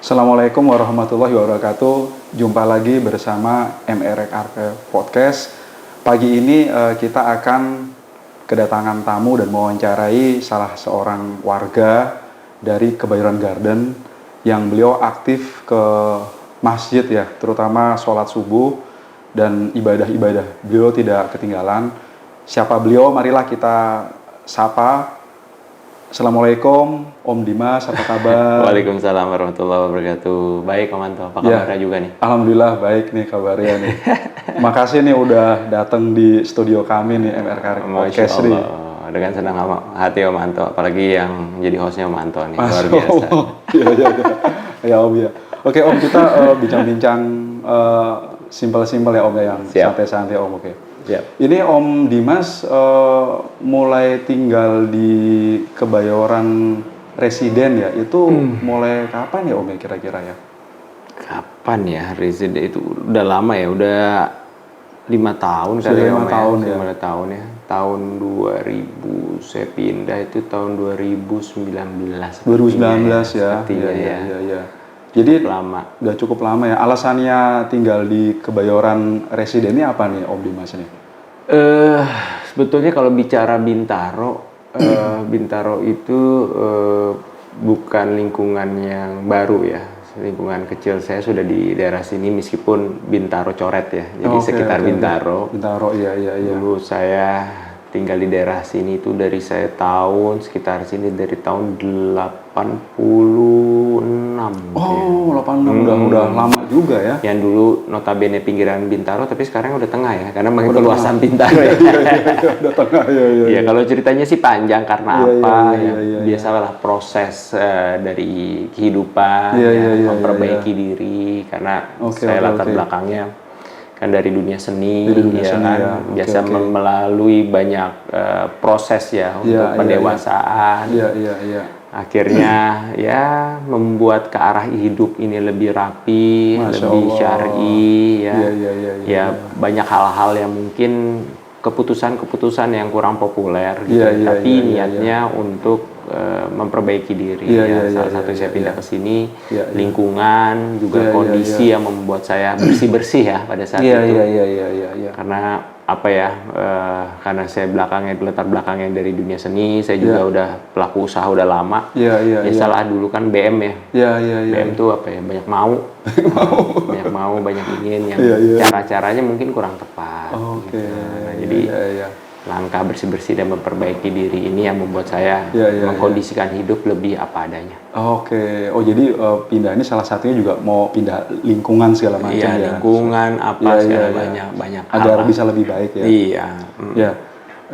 Assalamualaikum warahmatullahi wabarakatuh. Jumpa lagi bersama MRK Podcast. Pagi ini kita akan kedatangan tamu dan mewawancarai salah seorang warga dari Kebayoran Garden yang beliau aktif ke masjid ya, terutama sholat subuh dan ibadah-ibadah. Beliau tidak ketinggalan. Siapa beliau? Marilah kita sapa. Assalamualaikum Om Dimas, apa kabar? Waalaikumsalam warahmatullahi wabarakatuh. Baik Om Anto, apa kabarnya juga nih? Alhamdulillah baik nih kabarnya nih. Makasih nih udah datang di studio kami nih MRK Podcast nih. Dengan senang hati Om Anto, apalagi yang jadi hostnya Om Anto nih, luar biasa. Iya. Ya Om ya. Oke Om, kita bincang-bincang simpel-simpel ya Om ya, yang santai-santai Om. Oke. Siap. Ini Om Dimas mulai tinggal di Kebayoran residen ya, itu mulai kapan ya Om ya kira-kira ya? Kapan ya residen itu? Udah lama ya, udah 5 tahun kali ya Om. 5 tahun ya. 5 tahun ya. Tahun 2000 saya pindah itu tahun 2019. 2019 ya. Iya. Jadi lama. Udah cukup lama ya. Alasannya tinggal di Kebayoran residen ini apa nih Om Dimas ini? Sebetulnya kalau bicara Bintaro, Bintaro itu bukan lingkungan yang baru ya. Lingkungan kecil saya sudah di daerah sini meskipun Bintaro coret ya. Jadi sekitar Bintaro. Bintaro, iya. Dulu saya tinggal di daerah sini itu dari saya tahun sekitar sini dari tahun 86. Oh, ya. 86 udah lama juga ya. Yang dulu notabene pinggiran Bintaro tapi sekarang udah tengah ya karena makin keluasan Bintaro ya. Udah tengah ya. Ya kalau ceritanya sih panjang karena biasalah proses dari kehidupan memperbaiki diri karena saya latar belakangnya kan dari dunia seni, biasa melalui banyak proses ya untuk pendewasaan. Akhirnya ya membuat ke arah hidup ini lebih rapi, lebih syar'i ya. Banyak hal-hal yang mungkin keputusan-keputusan yang kurang populer gitu. Tapi niatnya untuk memperbaiki diri salah satu saya pindah ke sini lingkungan juga kondisi yang membuat saya bersih ya pada saat itu karena apa ya karena saya latar belakangnya dari dunia seni saya juga udah pelaku usaha udah lama salah dulu kan BM BM tuh apa ya banyak mau banyak ingin yang cara-caranya mungkin kurang tepat gitu. Nah, jadi langkah bersih-bersih dan memperbaiki diri ini yang membuat saya mengkondisikan hidup lebih apa adanya. Oke. Oh jadi pindah ini salah satunya juga mau pindah lingkungan segala macam ya. Lingkungan segala banyak agar bisa lebih baik ya. Iya. Ya.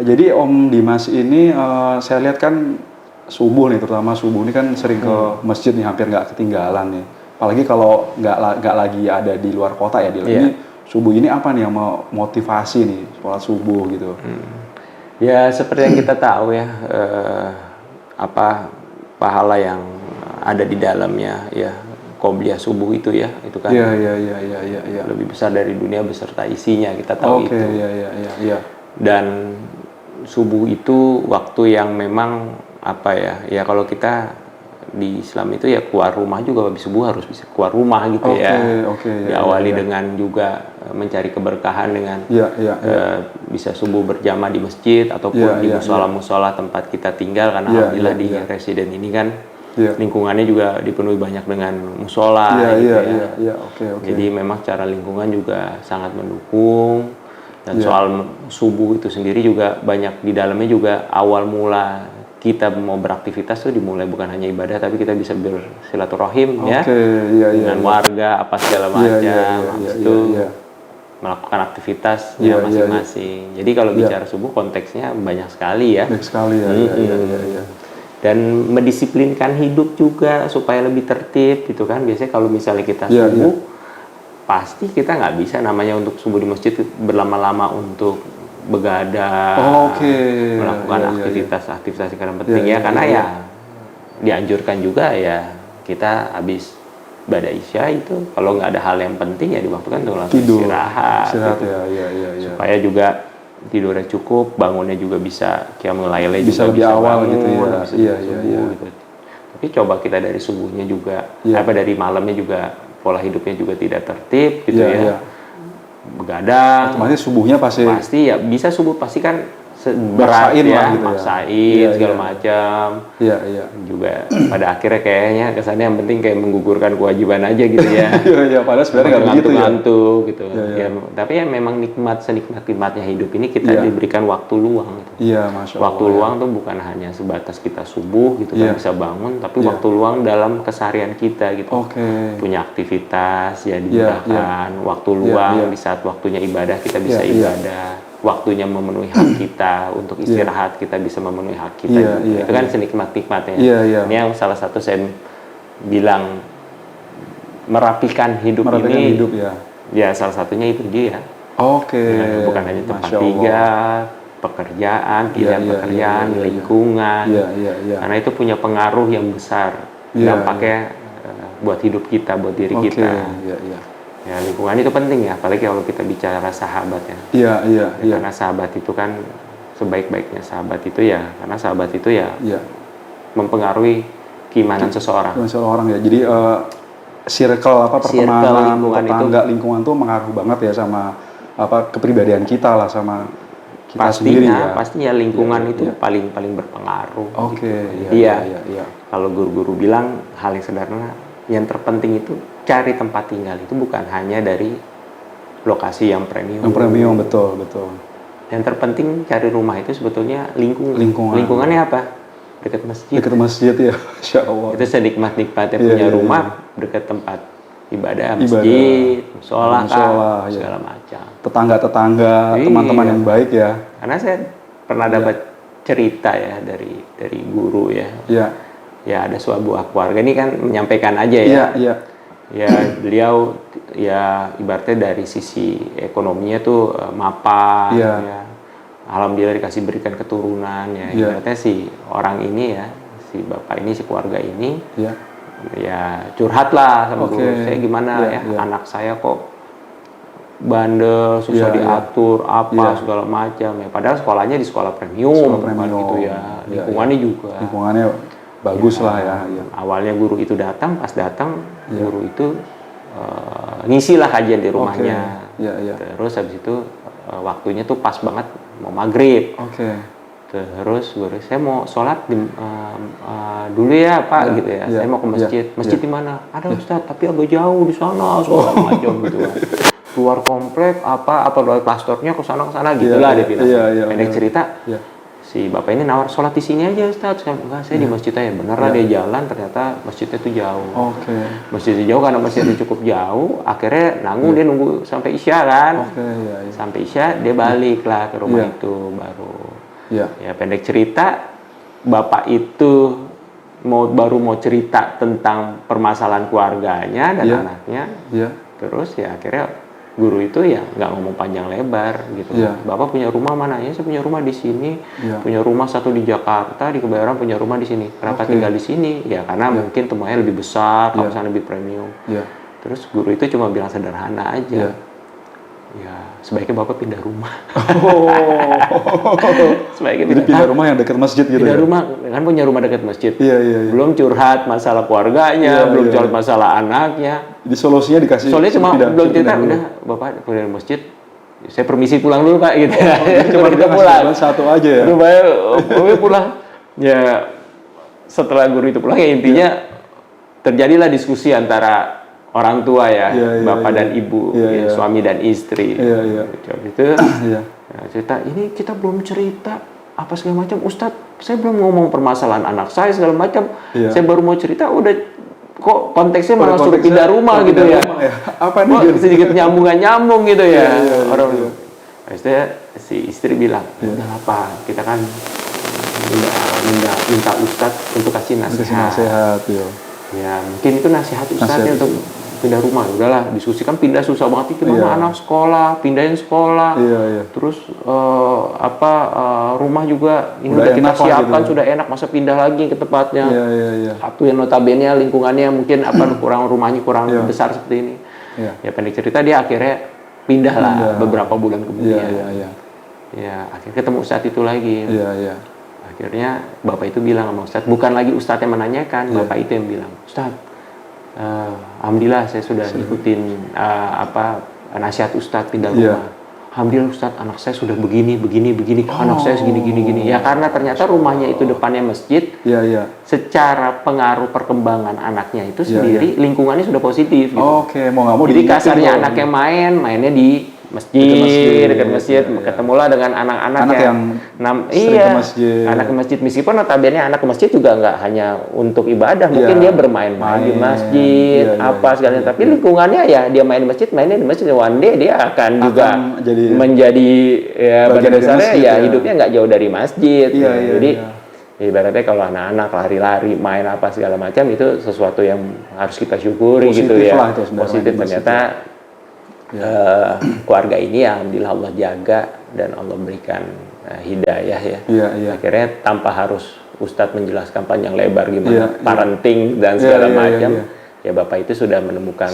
Jadi Om Dimas ini saya lihat kan subuh nih, terutama subuh ini kan sering ke masjid nih, hampir nggak ketinggalan nih. Apalagi kalau nggak lagi ada di luar kota ya. Ini subuh ini apa nih yang mau motivasi nih sholat subuh gitu? Ya seperti yang kita tahu ya pahala yang ada di dalamnya ya qobliyah subuh itu ya itu kan lebih besar dari dunia beserta isinya kita tahu itu. Dan subuh itu waktu yang memang ya kalau kita di Islam itu ya keluar rumah juga habis subuh harus bisa keluar rumah gitu diawali dengan juga mencari keberkahan dengan bisa subuh berjamaah di masjid ataupun di musola-musola tempat kita tinggal karena alhamdulillah di residen ini kan lingkungannya juga dipenuhi banyak dengan musola jadi memang secara lingkungan juga sangat mendukung dan soal subuh itu sendiri juga banyak di dalamnya juga awal mula kita mau beraktivitas tuh dimulai bukan hanya ibadah tapi kita bisa bersilaturahim dengan warga apa segala macam itu melakukan aktivitasnya masing-masing. Jadi kalau bicara subuh konteksnya banyak sekali ya. Banyak sekali ya. Dan mendisiplinkan hidup juga supaya lebih tertib gitu kan. Biasanya kalau misalnya kita subuh pasti kita nggak bisa namanya untuk subuh di masjid berlama-lama untuk begadang, melakukan aktivitas yang penting karena dianjurkan juga ya kita habis ibadah isya itu kalau nggak ada hal yang penting ya diwaktukan untuk langsung istirahat gitu. Supaya juga tidurnya cukup, bangunnya juga bisa qiyamul lail bisa lebih awal gitu ya. Gitu. Tapi coba kita dari subuhnya juga, dari malamnya juga pola hidupnya juga tidak tertib gitu ya. Begadang. Otomatis subuhnya pasti ya bisa subuh pasti kan berat ya, gitu maksain segala macam. Iya. Juga pada akhirnya kayaknya kesannya yang penting kayak menggugurkan kewajiban aja gitu ya. Iya, padahal sebenarnya nggak begitu ya. Ngantuk gitu. Ya, tapi ya memang senikmat-nikmatnya hidup ini kita diberikan waktu luang gitu. Iya, Masya Allah. Waktu luang tuh bukan hanya sebatas kita subuh gitu kan bisa bangun, tapi waktu luang dalam keseharian kita gitu. Punya aktivitas ya digunakan, waktu luang di saat waktunya ibadah kita bisa ibadah. Waktunya memenuhi hak kita untuk istirahat kita bisa memenuhi hak kita itu kan senikmat-nikmatnya. Ini yang salah satu saya bilang merapikan hidup ini. Ya salah satunya itu dia. Bukan hanya tempat tinggal, pekerjaan, pekerjaan, lingkungan. Karena itu punya pengaruh yang besar dampaknya buat hidup kita, buat diri kita. Ya lingkungan itu penting ya, apalagi kalau kita bicara sahabat ya. Karena sahabat itu kan sebaik-baiknya sahabat itu ya, karena sahabat itu ya mempengaruhi keimanan seseorang. Ya. Jadi circle pertemanan, tetangga, lingkungan tuh mengaruh banget ya sama kepribadian kita lah, sama kita sendiri ya. Pastinya lingkungan itu paling berpengaruh. Iya. Kalau guru-guru bilang hal yang sederhana, yang terpenting itu cari tempat tinggal itu bukan hanya dari lokasi yang premium. Yang premium, betul. Yang terpenting cari rumah itu sebetulnya lingkungan. Lingkungannya apa? Dekat masjid. Dekat masjid ya, Insya Allah. Itu senikmat-nikmatnya punya rumah dekat tempat ibadah, masjid, musola, segala macam. Tetangga-tetangga, teman-teman yang baik ya. Karena saya pernah dapat cerita ya dari guru ya. Ya ada sebuah keluarga ini kan menyampaikan aja ya. Ya beliau ya ibaratnya dari sisi ekonominya tuh mapan ya. Alhamdulillah berikan keturunan ya. Ibaratnya si orang ini ya, si bapak ini, si keluarga ini ya curhat lah sama guru. Saya gimana anak saya kok bandel, susah diatur, segala macam ya. Padahal sekolahnya di sekolah premium gitu ya. Lingkungannya juga. Lingkungannya bagus lah ya. Awalnya guru itu datang, pas datang guru itu ngisilah kajian di rumahnya. Terus habis itu waktunya tuh pas banget mau maghrib. Terus guru, saya mau sholat dulu ya Pak gitu ya. Saya mau ke masjid. Masjid di mana? Ada Ustadz, tapi agak jauh di sana, segala macam gitu kan. Keluar komplek apa luar pastornya ke sana gitulah dia bilang. Pendek cerita. Si bapak ini nawar sholat di sini aja Ustaz. Saya di masjid aja. Bener lah dia jalan, ternyata masjidnya tuh jauh. Masjidnya jauh karena masjidnya cukup jauh. Akhirnya dia nunggu sampai isya kan. Sampai isya dia balik lah ke rumah itu baru. Ya pendek cerita, bapak itu baru mau cerita tentang permasalahan keluarganya dan anaknya. Terus ya akhirnya guru itu ya nggak ngomong panjang lebar gitu. Bapak punya rumah mana? Ya saya punya rumah di sini, punya rumah satu di Jakarta, di Kebayoran, punya rumah di sini. Kenapa tinggal di sini? Ya karena mungkin temuannya lebih besar, kawasan lebih premium. Terus guru itu cuma bilang sederhana aja. Ya sebaiknya bapak pindah rumah. Sebaiknya pindah rumah yang dekat masjid gitu. Pindah rumah, kan punya rumah dekat masjid. Belum curhat masalah keluarganya, belum curhat masalah anaknya. Jadi solusinya dikasih. Soalnya cuma belum cerita, udah bapak pindah masjid. Saya permisi pulang dulu Pak gitu. Cuma kita pulang satu aja ya. Bapak pulang. Ya setelah guru itu pulang ya intinya terjadilah diskusi antara orang tua ya, bapak dan ibu, suami dan istri. Itu cerita, ini kita belum cerita apa segala macam. Ustadz, saya belum ngomong permasalahan anak saya segala macam. Saya baru mau cerita, udah kok konteksnya malah suruh pindah rumah gitu ya. Apa nih? Sedikit nyambung gitu ya. Orang akhirnya si istri bilang, udah apa, kita kan minta Ustadz untuk kasih nasihat. Ya mungkin itu nasihat Ustadznya untuk pindah rumah. Udahlah, diskusikan pindah susah banget itu. Anak sekolah, pindahin sekolah. Terus rumah juga ini udah kita siapkan gitu. Sudah enak, masa pindah lagi ke tempatnya. Satu yang notabene lingkungannya mungkin rumahnya kurang besar seperti ini. Ya pendek cerita dia akhirnya pindah lah beberapa bulan kemudian. Ya akhirnya ketemu saat itu lagi. Akhirnya bapak itu bilang sama Ustadz, bukan lagi Ustadz yang menanyakan, bapak itu yang bilang, Ustadz, alhamdulillah saya sudah ikutin nasihat Ustadz pindah rumah. Alhamdulillah Ustadz, anak saya sudah begini, anak saya segini. Ya karena ternyata rumahnya itu depannya masjid, secara pengaruh perkembangan anaknya itu sendiri, lingkungannya sudah positif. Gitu. Oke, mau nggak mau. Jadi kasarnya anaknya mainnya di masjid, dekat masjid, ketemulah dengan anak-anak yang sering ke masjid. Anak ke masjid, meskipun notabene anak ke masjid juga nggak hanya untuk ibadah, mungkin dia bermain-main di masjid, segala, tapi lingkungannya ya dia mainnya di masjid, one day dia akan juga menjadi pada dasarnya hidupnya nggak jauh dari masjid. Jadi ibaratnya kalau anak-anak lari-lari, main apa segala macam itu sesuatu yang harus kita syukuri positif gitu ya. Positif ternyata. Keluarga ini alhamdulillah Allah jaga dan Allah berikan hidayah ya. Akhirnya tanpa harus Ustadz menjelaskan panjang lebar gimana parenting dan segala macam, ya Bapak itu sudah menemukan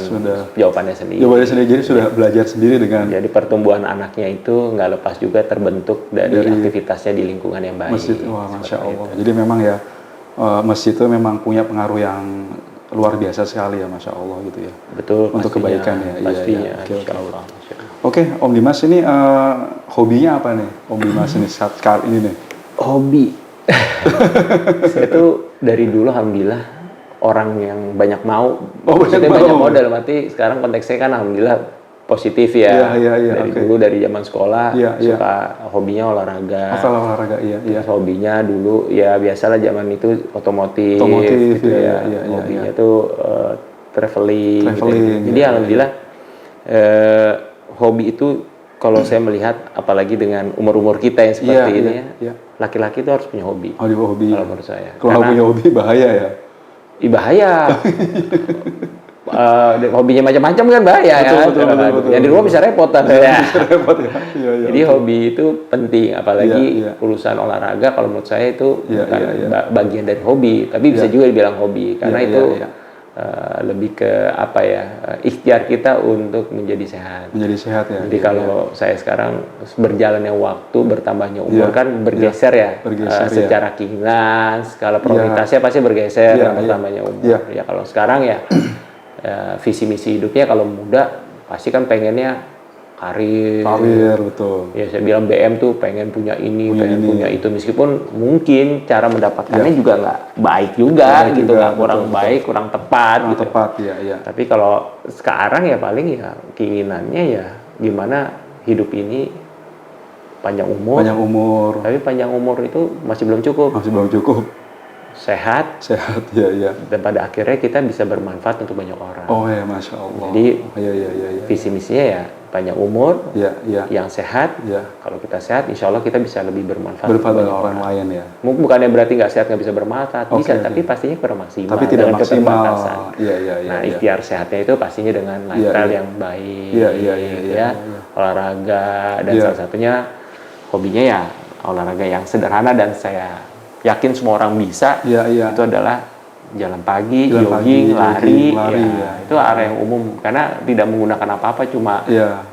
jawabannya sendiri. Jadi sudah belajar sendiri dengan. Jadi pertumbuhan anaknya itu nggak lepas juga terbentuk dari aktivitasnya di lingkungan yang baik. Masjid, wah Masya Allah. Jadi memang ya masjid itu memang punya pengaruh yang luar biasa sekali ya, Masya Allah gitu ya. Betul. Untuk kebaikan ya. Pastinya. Oke, Om Dimas ini hobinya apa nih? Om Dimas ini saat ini nih. Hobi. Saya tuh dari dulu alhamdulillah orang yang banyak mau. Banyak mau dalam arti sekarang konteksnya kan alhamdulillah positif ya. Dari dulu dari zaman sekolah suka hobinya olahraga. Olahraga Hobinya dulu ya biasalah zaman itu otomotif gitu ya. Hobinya tuh traveling. Gitu. Jadi alhamdulillah hobi itu kalau saya melihat apalagi dengan umur-umur kita yang seperti ini ya. Laki-laki itu harus punya hobi. Hobi. Kalau menurut saya. Kalau punya hobi bahaya ya. Bahaya. Hobinya macam-macam kan bahaya betul. Yang di rumah bisa repot kan ya. Jadi hobi itu penting, apalagi urusan olahraga kalau menurut saya itu bukan bagian dari hobi, tapi bisa juga dibilang hobi karena itu lebih ke ikhtiar kita untuk menjadi sehat. Jadi kalau saya sekarang berjalannya waktu, bertambahnya umur kan bergeser secara keinginan, skala prioritasnya pasti bergeser bertambahnya umur. Ya kalau sekarang visi misi hidupnya kalau muda pasti kan pengennya karir betul. Ya saya bilang BM tuh pengen punya ini, punya itu, meskipun mungkin cara mendapatkannya juga nggak baik juga gitu, nggak kurang baik, kurang tepat gitu. Tapi kalau sekarang ya paling keinginannya gimana hidup ini panjang umur. Tapi panjang umur itu masih belum cukup. Sehat, dan pada akhirnya kita bisa bermanfaat untuk banyak orang. Masya Allah. Jadi visi misinya panjang umur, yang sehat. Kalau kita sehat, insya Allah kita bisa lebih bermanfaat untuk orang lain ya. Bukannya berarti nggak sehat nggak bisa bermanfaat, bisa, tapi pastinya kurang maksimal. Tapi tidak maksimal. Nah, ikhtiar sehatnya itu pastinya dengan lifestyle yang baik, olahraga, dan salah satunya hobinya olahraga yang sederhana dan saya yakin semua orang bisa. Itu adalah jalan pagi, jogging, lari. Itu area yang umum karena tidak menggunakan apa-apa, cuma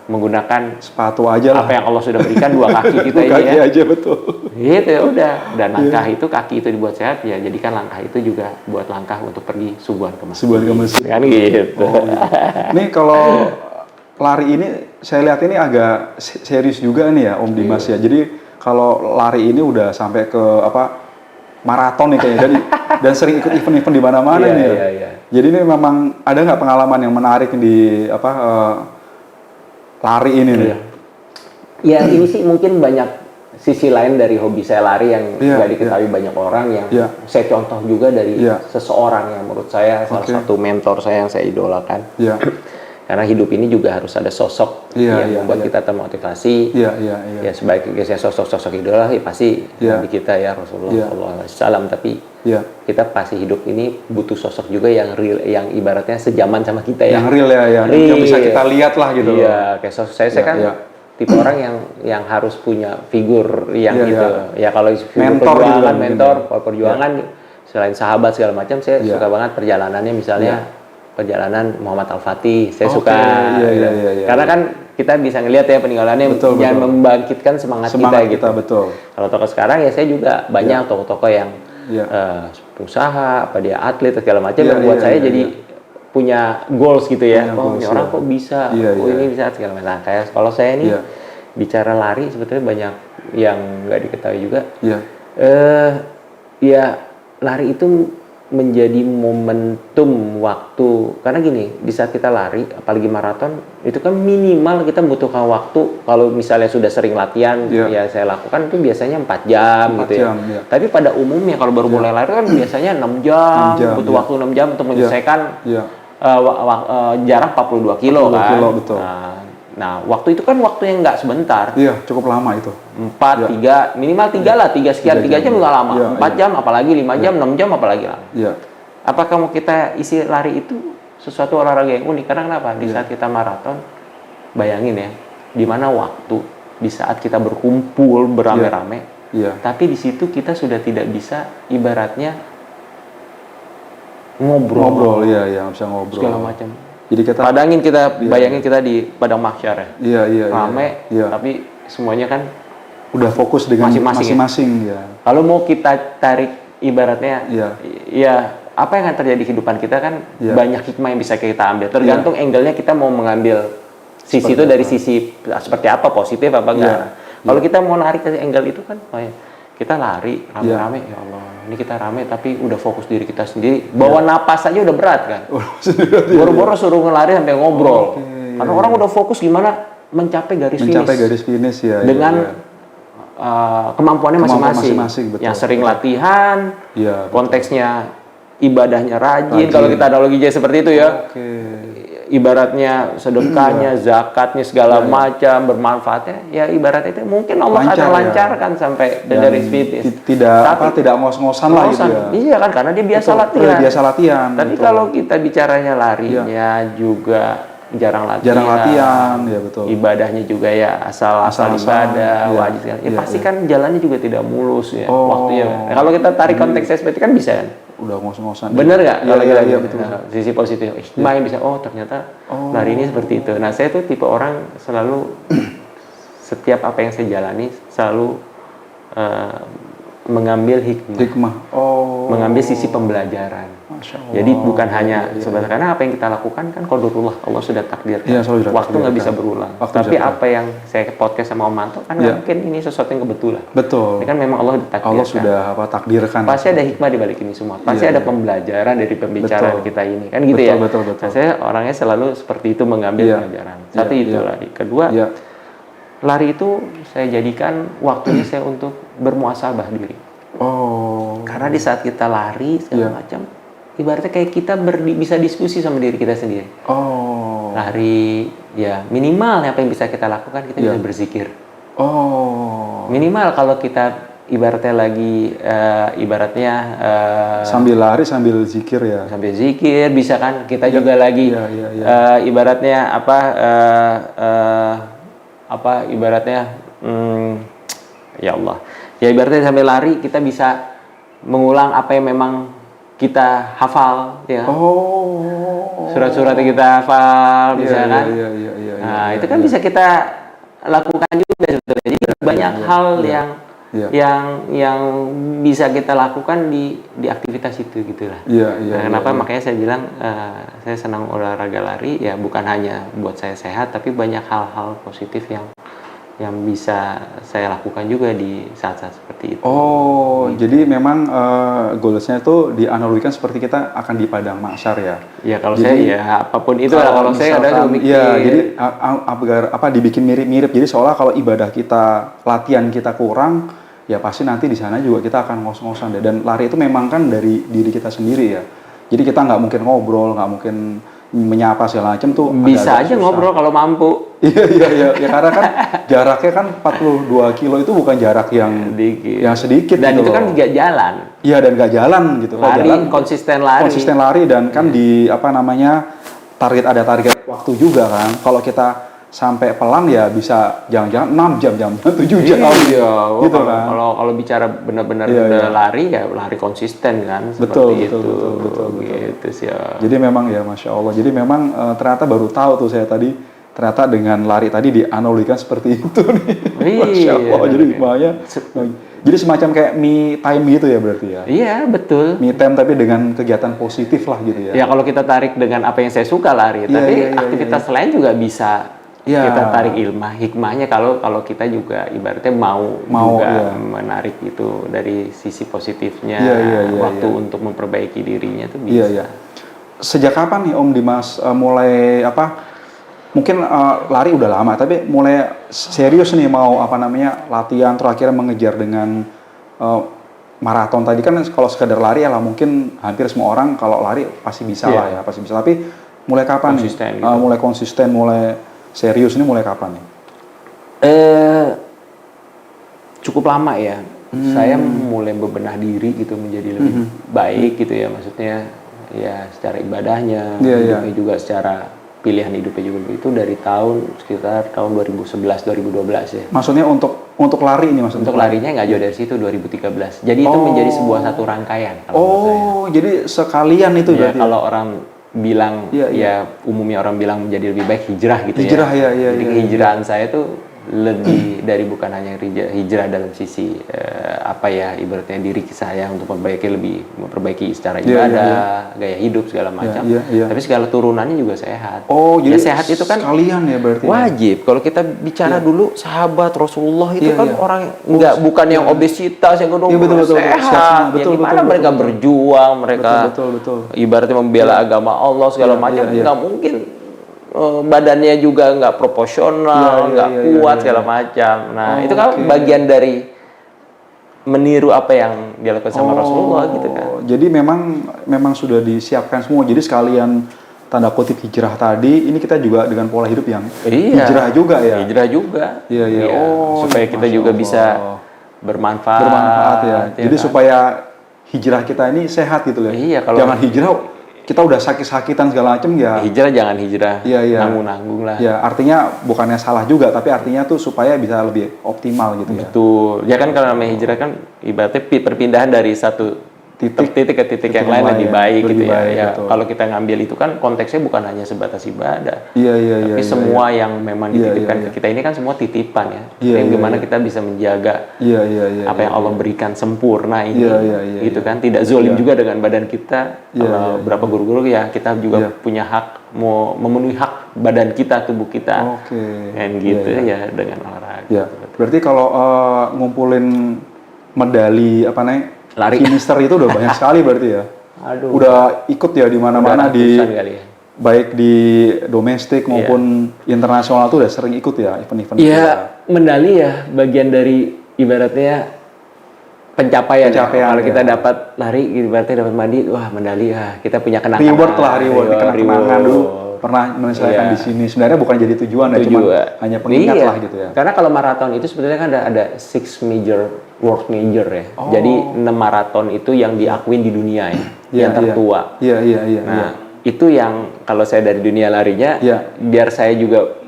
menggunakan sepatu aja apa yang Allah sudah berikan, dua kaki kita ini aja betul. Gitu udah. Dan langkah itu, kaki itu dibuat sehat jadikan langkah itu juga buat langkah untuk pergi subuhan ke masjid. Kan gitu. Nih kalau lari ini saya lihat ini agak serius juga nih ya Om Dimas ya. Jadi kalau lari ini udah sampai ke maraton nih kayaknya, dan sering ikut event-event di mana-mana nih. Jadi ini memang ada nggak pengalaman yang menarik di lari ini nih? Ya ini sih mungkin banyak sisi lain dari hobi saya lari yang nggak diketahui banyak orang, yang saya contoh juga dari seseorang yang menurut saya salah satu mentor saya yang saya idolakan. Karena hidup ini juga harus ada sosok yang membuat kita termotivasi. Ya sebagai sosok idola pasti Nabi kita Rasulullah SAW. Tapi kita pasti hidup ini butuh sosok juga yang real, yang ibaratnya sejaman sama kita Yang real yang bisa kita lihat lah gitu. Kayak sosok saya kan tipe orang yang harus punya figur yang gitu. Ya kalau mentor perjuangan selain sahabat segala macam, saya suka banget perjalanannya misalnya. perjalanan Muhammad Al-Fatih. Saya suka. Iya. Karena kan kita bisa ngelihat ya peninggalannya yang membangkitkan semangat kita gitu. Betul. Kalau tokoh sekarang ya saya juga banyak tokoh-tokoh yang pengusaha, apa dia atlet segala macam yang buat saya jadi punya goals gitu ya. Oh, ini orang kok bisa, ini bisa segala macam. Nah, kayak kalau saya ini bicara lari sebetulnya banyak yang nggak diketahui juga. Ya lari itu menjadi momentum waktu, karena gini, di saat kita lari apalagi maraton itu kan minimal kita membutuhkan waktu. Kalau misalnya sudah sering latihan ya saya lakukan itu biasanya 4 jam gitu ya. Tapi pada umumnya kalau baru mulai lari kan biasanya 6 jam, butuh waktu 6 jam untuk menyelesaikan jarak 42 kilo kan. Betul. Nah, waktu itu kan waktu yang nggak sebentar. Iya, cukup lama itu. 3, minimal 3 lah, 3 jam nggak lama. 4 jam, apalagi 5 jam, 6 jam, apalagi lama. Apakah mau kita isi lari itu sesuatu olahraga yang unik? Karena kenapa? Di saat kita maraton, bayangin ya, di mana waktu, di saat kita berkumpul beramai-ramai, tapi di situ kita sudah tidak bisa ibaratnya ngobrol. Iya, bisa ngobrol. Segala macam. Jadi kita bayangin kita di padang mahsyar ya. Rame, tapi semuanya kan udah fokus dengan masing-masing ya. Kalau mau kita tarik ibaratnya apa yang akan terjadi di kehidupan kita kan banyak hikmah yang bisa kita ambil. Tergantung angle-nya kita mau mengambil sisi itu dari sisi seperti apa, positif apa enggak. Kalau kita mau narik ke angle itu kan kita lari rame-rame, ya Allah, ini kita rame tapi udah fokus diri kita sendiri, bawa napas aja udah berat kan. Boro-boro suruh ngelari sampai ngobrol. Karena orang udah fokus gimana mencapai garis finish dengan kemampuannya masing-masing. Yang sering latihan, konteksnya ibadahnya rajin. Kalau kita analoginya seperti itu ya. Ibaratnya sedekahnya, zakatnya segala macam bermanfaatnya, ya ibaratnya itu mungkin Allah akan lancarkan sampai garis finish. Tidak ngos-ngosan lah gitu ya. Iya kan, karena dia biasa latihan. Tapi kalau kita bicaranya larinya juga jarang latihan, ya betul. Ibadahnya juga ya asal ibadah, wajib kan. Pasti kan jalannya juga tidak mulus ya waktunya. Nah, kalau kita tarik konteksnya seperti kan bisa kan. Udah ngos-ngosan. Bener nggak? Iya, betul. Sisi positif. Main bisa. Ternyata lari ini seperti itu. Nah, saya tuh tipe orang selalu setiap apa yang saya jalani selalu mengambil hikmah. Mengambil sisi pembelajaran. Jadi bukan hanya sebenarnya, karena apa yang kita lakukan kan qadarullah, Allah sudah takdirkan. Waktu nggak bisa berulang. Tapi apa yang saya podcast sama Om Manto kan mungkin ini sesuatu yang kebetulan. Betul. Ini kan memang Allah takdirkan. Allah sudah takdirkan. Pasti ada hikmah di balik ini semua. Pasti ada pembelajaran dari pembicaraan kita ini. Kan gitu ya. Betul. Nah, saya orangnya selalu seperti itu, mengambil pelajaran. Satu itu lari. Kedua, lari itu saya jadikan waktunya saya untuk bermuasabah diri. Karena di saat kita lari segala macam, ibaratnya kayak kita bisa diskusi sama diri kita sendiri. Lari, ya minimal apa yang bisa kita lakukan, kita bisa berzikir. Minimal kalau kita ibaratnya lagi sambil lari sambil zikir ya. Sambil zikir bisa kan, kita juga lagi ibaratnya ibaratnya ya Allah. Ya ibaratnya sambil lari kita bisa mengulang apa yang memang kita hafal ya. Surat-surat yang kita hafal misalkan. Nah, itu kan bisa kita lakukan juga sebetulnya. Jadi banyak hal yang bisa kita lakukan di aktivitas itu gitulah. Kenapa makanya saya bilang saya senang olahraga lari ya, bukan hanya buat saya sehat tapi banyak hal-hal positif yang bisa saya lakukan juga di saat-saat seperti itu. Jadi memang goalsnya itu dianalogikan seperti kita akan di padang mahsyar ya. Ya kalau saya ya apapun itu kalau saya ada mikir. Jadi agar dibikin mirip-mirip. Jadi seolah kalau ibadah kita, latihan kita kurang, ya pasti nanti di sana juga kita akan ngos-ngosan deh. Dan lari itu memang kan dari diri kita sendiri ya. Jadi kita nggak mungkin ngobrol, nggak mungkin menyapa segala macam tuh. Bisa aja susah. Ngobrol kalau mampu. Iya, karena kan jaraknya kan 42 kilo itu bukan jarak yang sedikit. Dan gitu itu kan nggak jalan. Iya, dan nggak jalan gitu. Lari, konsisten lari dan kan ada target waktu juga kan. Kalau kita sampai pelan ya bisa jangan-jangan 6 jam, 7 jam. Iya, gitu kan. Kalau bicara benar-benar lari ya lari konsisten kan, betul, seperti betul. Gitu sih ya. Jadi memang ya Masya Allah. Jadi memang ternyata baru tahu tuh saya tadi ternyata dengan lari tadi dianalogikan seperti itu nih. Masya Allah. Jadi makanya jadi semacam kayak me time gitu ya berarti ya. Iya, betul. Me time tapi dengan kegiatan positif lah gitu ya. Ya kalau kita tarik dengan apa yang saya suka lari, tapi aktivitas lain juga bisa kita tarik hikmahnya kalau kita juga ibaratnya mau juga menarik itu dari sisi positifnya, waktu untuk memperbaiki dirinya tuh bisa. Iya. Sejak kapan nih Om Dimas mulai mungkin lari udah lama tapi mulai serius nih mau latihan terakhir mengejar dengan maraton tadi kan kalau sekedar lari ya lah mungkin hampir semua orang kalau lari pasti bisa lah ya pasti bisa, tapi mulai kapan konsisten nih mulai konsisten mulai serius ini mulai kapan nih? Cukup lama ya. Saya mulai bebenah diri gitu menjadi lebih baik gitu ya, maksudnya ya secara ibadahnya, hidupnya juga secara pilihan hidupnya juga itu dari sekitar tahun 2011 2012 ya. Maksudnya untuk lari ini maksudnya? Untuk larinya nggak jauh dari situ 2013. Jadi itu menjadi sebuah satu rangkaian. Jadi sekalian itu ya, berarti. Kalau orang bilang umumnya orang bilang menjadi lebih baik hijrah gitu ya. Jadi kehijrahan saya tuh lebih dari bukan hanya hijrah dalam sisi ibaratnya diri saya untuk memperbaiki secara ibadah, gaya hidup segala macam. Tapi segala turunannya juga sehat. Jadi sehat itu kan sekalian ya berarti. Wajib. Kalau kita bicara dulu sahabat Rasulullah itu kan orang bukan yang obesitas yang sehat. Gimana mereka berjuang, mereka ibaratnya membela agama Allah segala macam, nggak mungkin. Badannya juga nggak proporsional, nggak kuat segala macam. Nah itu kan bagian dari meniru apa yang dilakukan sama Rasulullah gitu kan. Jadi memang sudah disiapkan semua. Jadi sekalian tanda kutip hijrah tadi, ini kita juga dengan pola hidup yang hijrah juga ya. Hijrah juga. Iya. Supaya kita juga bisa bermanfaat ya. Jadi supaya hijrah kita ini sehat gitu ya. Iya, jangan hijrah kita udah sakit-sakitan segala macam ya. Hijrah jangan hijrah nanggung-nanggung lah. Ya artinya bukannya salah juga, tapi artinya tuh supaya bisa lebih optimal gitu ya. Betul. Ya kan kalau namanya hijrah kan ibaratnya perpindahan dari satu titik ke titik yang lain lebih baik gitu ya. Kalau kita ngambil itu kan konteksnya bukan hanya sebatas ibadah. Tapi semua yang memang dititipkan ke kita ini kan semua titipan ya. Yang gimana kita bisa menjaga apa yang Allah berikan sempurna ini. Gitu kan, tidak zolim juga dengan badan kita. Berapa guru-guru ya kita juga punya hak mau memenuhi hak badan kita, tubuh kita. Dan gitu ya dengan olahraga. Berarti kalau ngumpulin medali lari Mister itu udah banyak sekali berarti ya. Udah ikut ya di mana-mana baik di domestik maupun internasional tuh udah sering ikut ya event-event. Medali ya bagian dari ibaratnya pencapaian. Kalau kita dapat lari ibaratnya dapat medali kita punya kenangan. Reward kenangan dulu. Pernah menyelesaikan di sini. Sebenarnya bukan jadi tujuan ya, cuma hanya pengingat lah gitu ya. Karena kalau maraton itu sebetulnya kan ada 6 major world major ya. Jadi 6 maraton itu yang diakuin di dunia yang tertua. Nah, itu yang kalau saya dari dunia larinya, biar saya juga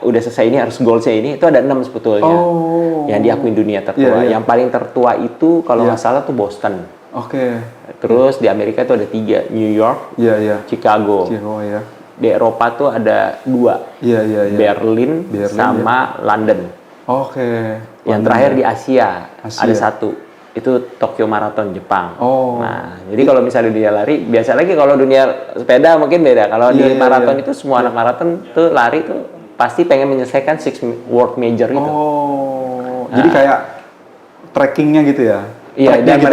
udah selesai ini harus goal saya ini, itu ada 6 sebetulnya. Yang diakuin dunia tertua. Yang paling tertua itu kalau nggak salah tuh Boston. Terus di Amerika itu ada 3, New York, Chicago. Di Eropa tuh ada 2, Berlin sama London. Yang terakhir di Asia ada 1, itu Tokyo Marathon Jepang. Nah, jadi kalau misalnya dunia lari, biasa lagi kalau dunia sepeda mungkin beda. Kalau di maraton itu semua anak maraton tuh lari tuh pasti pengen menyelesaikan 6 world major itu. Jadi kayak trackingnya gitu ya. Iya, dan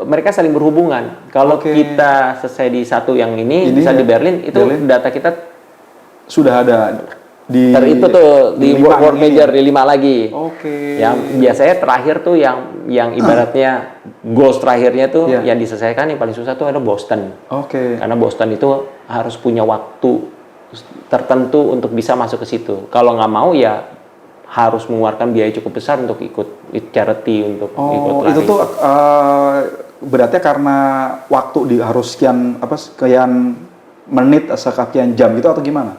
mereka saling berhubungan. Kalau kita selesai di satu yang ini bisa di Berlin, itu data kita sudah ada di world major di 5 lagi. Yang biasanya terakhir tuh yang ibaratnya goals terakhirnya tuh yang diselesaikan yang paling susah tuh ada Boston. Karena Boston itu harus punya waktu tertentu untuk bisa masuk ke situ. Kalau nggak mau ya harus mengeluarkan biaya cukup besar untuk ikut charity, untuk ikut lari. Itu tuh berarti karena waktu harus sekian menit, sekian jam gitu atau gimana?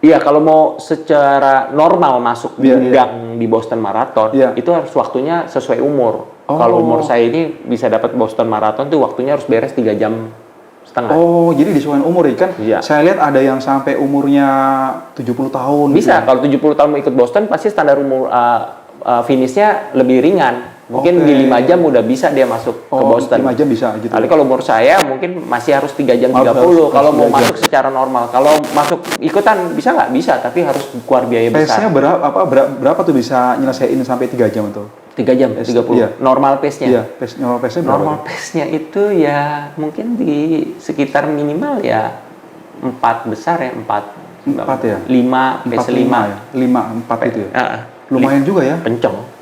Iya, kalau mau secara normal masuk gang di Boston Marathon, itu harus waktunya sesuai umur. Kalau umur saya ini bisa dapat Boston Marathon tuh waktunya harus beres 3 jam setengah. Oh, jadi disesuaikan umur ya kan? Iya. Saya lihat ada yang sampai umurnya 70 tahun. Bisa, gitu. Kalau 70 tahun mau ikut Boston pasti standar umur finishnya lebih ringan. Mungkin di 5 jam udah bisa dia masuk ke Boston. 5 jam bisa gitu. Tapi kalau umur saya mungkin masih harus 3 jam 30 kalau mau masuk secara normal. Kalau masuk ikutan bisa nggak? Bisa, tapi harus keluar biaya besar. Pace-nya berapa tuh bisa nyelesain sampai 3 jam tuh? 3 jam, 30. Iya. Normal pace-nya? Iya, normal pace-nya berapa? Normal pace-nya itu ya mungkin di sekitar minimal ya 4 besar ya, 4 ya? 5, pace 5 ya? 4 itu ya? Lumayan juga ya?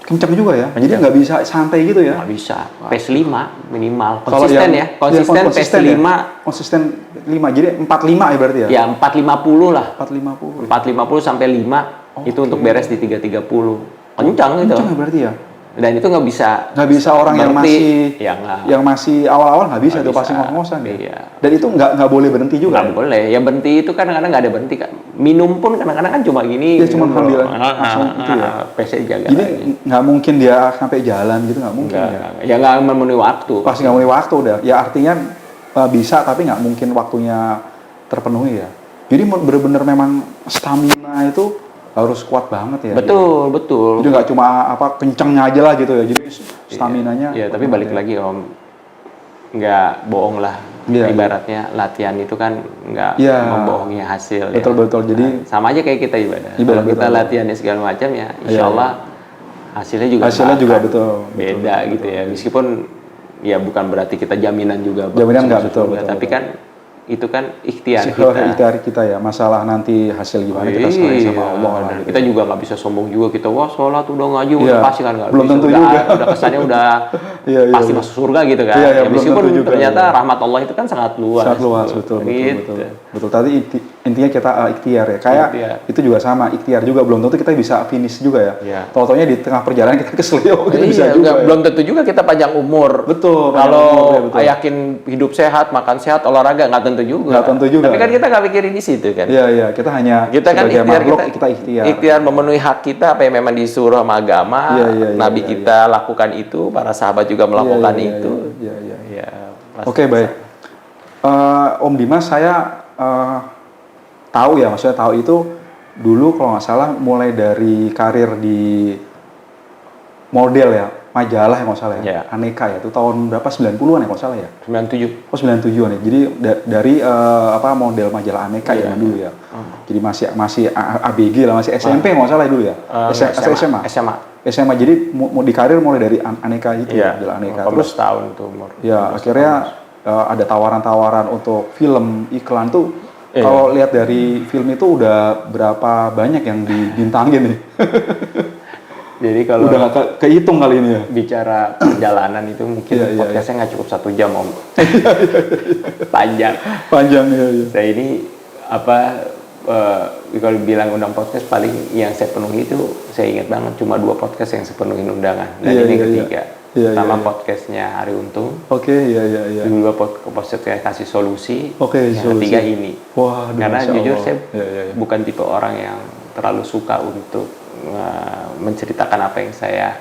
Kencang juga ya? Jadi nggak bisa santai gitu ya? Nggak bisa. Pace 5 minimal. Konsisten ya? Konsisten pace 5. Ya? Konsisten 5, jadi 4-5 ya berarti ya? Ya 4-50 lah. 4-50 sampai 5 itu untuk beres di 3-30. Kencang gitu. Kencang ya berarti ya? Dan itu nggak bisa orang berhenti. yang masih awal-awal nggak bisa tuh pasti ngos-ngosan. Iya. Dan itu nggak boleh berhenti juga. Nggak boleh. Ya berhenti itu kadang-kadang nggak ada berhenti kan. Minum pun kadang-kadang kan cuma gini. Ya cuma sambil langsung itu ya. PC jaga. Jadi nggak mungkin dia sampai jalan gitu, nggak mungkin. Ya nggak memenuhi waktu. Pasti nggak memenuhi waktu udah. Ya artinya bisa tapi nggak mungkin waktunya terpenuhi ya. Jadi benar-benar memang stamina itu harus kuat banget ya. Betul. Jadi nggak cuma kencengnya aja lah gitu ya. Jadi staminanya. Iya, tapi balik lagi Om, nggak bohong lah. Ibaratnya latihan itu kan nggak membohongi hasil. Betul. Jadi sama aja kayak kita ibadah. Kalau kita latihannya segala macam ya, insya Allah hasilnya juga betul. Beda gitu ya. Meskipun ya bukan berarti kita jaminan juga. Jaminan nggak betul. Tapi kan itu kan ikhtiar kita ya, masalah nanti hasil gimana kita serahin sama Allah. Kita juga nggak bisa sombong juga kita sholat udah ngaji udah pasti kan nggak belum bisa. Tentu juga. Udah kesannya udah pasti masuk surga gitu kan. Ya, meskipun ternyata rahmat Allah itu kan sangat luas. Sangat luas betul. Tadi intinya kita ikhtiar ya. Kayak itu juga sama ikhtiar juga belum tentu kita bisa finish juga ya. Tau-taunya di tengah perjalanan kita kesleo gitu bisa juga. Belum tentu juga kita panjang umur. Betul. Kalau yakin hidup sehat, makan sehat, olahraga nggak tentu juga. Tapi kan kita nggak pikirin di situ kan. Iya. Kita hanya kan kita ikhtiar. Ikhtiar memenuhi hak kita apa yang memang disuruh sama agama. Nabi kita lakukan itu, para sahabat juga melakukan itu. Iya. Oke, baik. Om Dimas, saya maksudnya tahu itu dulu kalau nggak salah mulai dari karir di model ya. Majalah ya kalau salah ya, Aneka ya, itu tahun berapa, 90-an ya kalau salah ya? 97. Oh 97-an ya, jadi dari model majalah Aneka ya dulu ya. Jadi masih ABG lah, masih SMP kalau salah dulu ya? SMA, jadi di karir mulai dari Aneka itu, majalah Aneka. Terus tahun tuh umur. Ya, akhirnya ada tawaran-tawaran untuk film, iklan tuh. Kalau lihat dari film itu udah berapa banyak yang dibintangin nih? Jadi kalau udah nggak kehitung kali ini ya. Bicara perjalanan itu mungkin podcastnya nggak cukup 1 jam Om. Panjang ya. Saya ini kalau bilang undang podcast paling yang saya penuhi itu saya ingat banget cuma 2 podcast yang saya penuhi undangan dan ini ketiga. Pertama podcastnya Ari Untung. Kedua podcastnya Kasih Solusi. Yang ketiga ini. Wah, karena jujur saya bukan tipe orang yang terlalu suka untuk menceritakan apa yang saya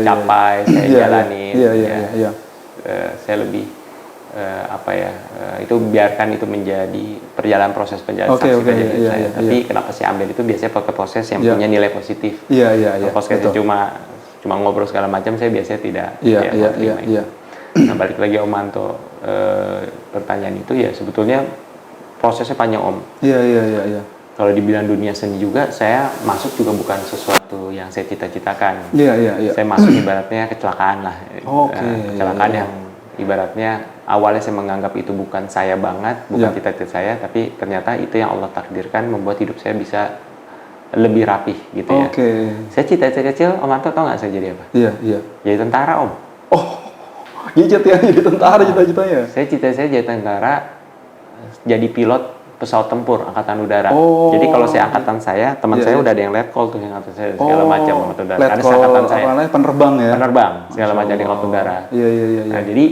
capai, saya jalanin. Saya lebih itu biarkan itu menjadi proses perjalanan saya. Tapi kenapa saya ambil itu biasanya pakai proses yang punya nilai positif. Podcast itu cuma ngobrol segala macam, saya biasanya tidak. Nah, balik lagi Om Manto, pertanyaan itu ya sebetulnya prosesnya panjang Om. Kalau dibilang dunia seni juga, saya masuk juga bukan sesuatu yang saya cita-citakan. Saya masuk ibaratnya kecelakaan lah. Kecelakaan yang ibaratnya awalnya saya menganggap itu bukan saya banget, bukan cita-cita saya, tapi ternyata itu yang Allah takdirkan membuat hidup saya bisa lebih rapih gitu ya. Saya cita-cita kecil, Om Anto tau nggak saya jadi apa? Jadi tentara Om. Jadi tentara cita-citanya? Saya jadi tentara, jadi pilot pesawat tempur angkatan udara. Jadi kalau saya angkatan saya, teman saya udah ada yang letkol tuh yang angkatan saya segala macam angkatan udara. Ada angkatan saya. Penerbang ya. Penerbang segala macam di angkatan udara. Nah, jadi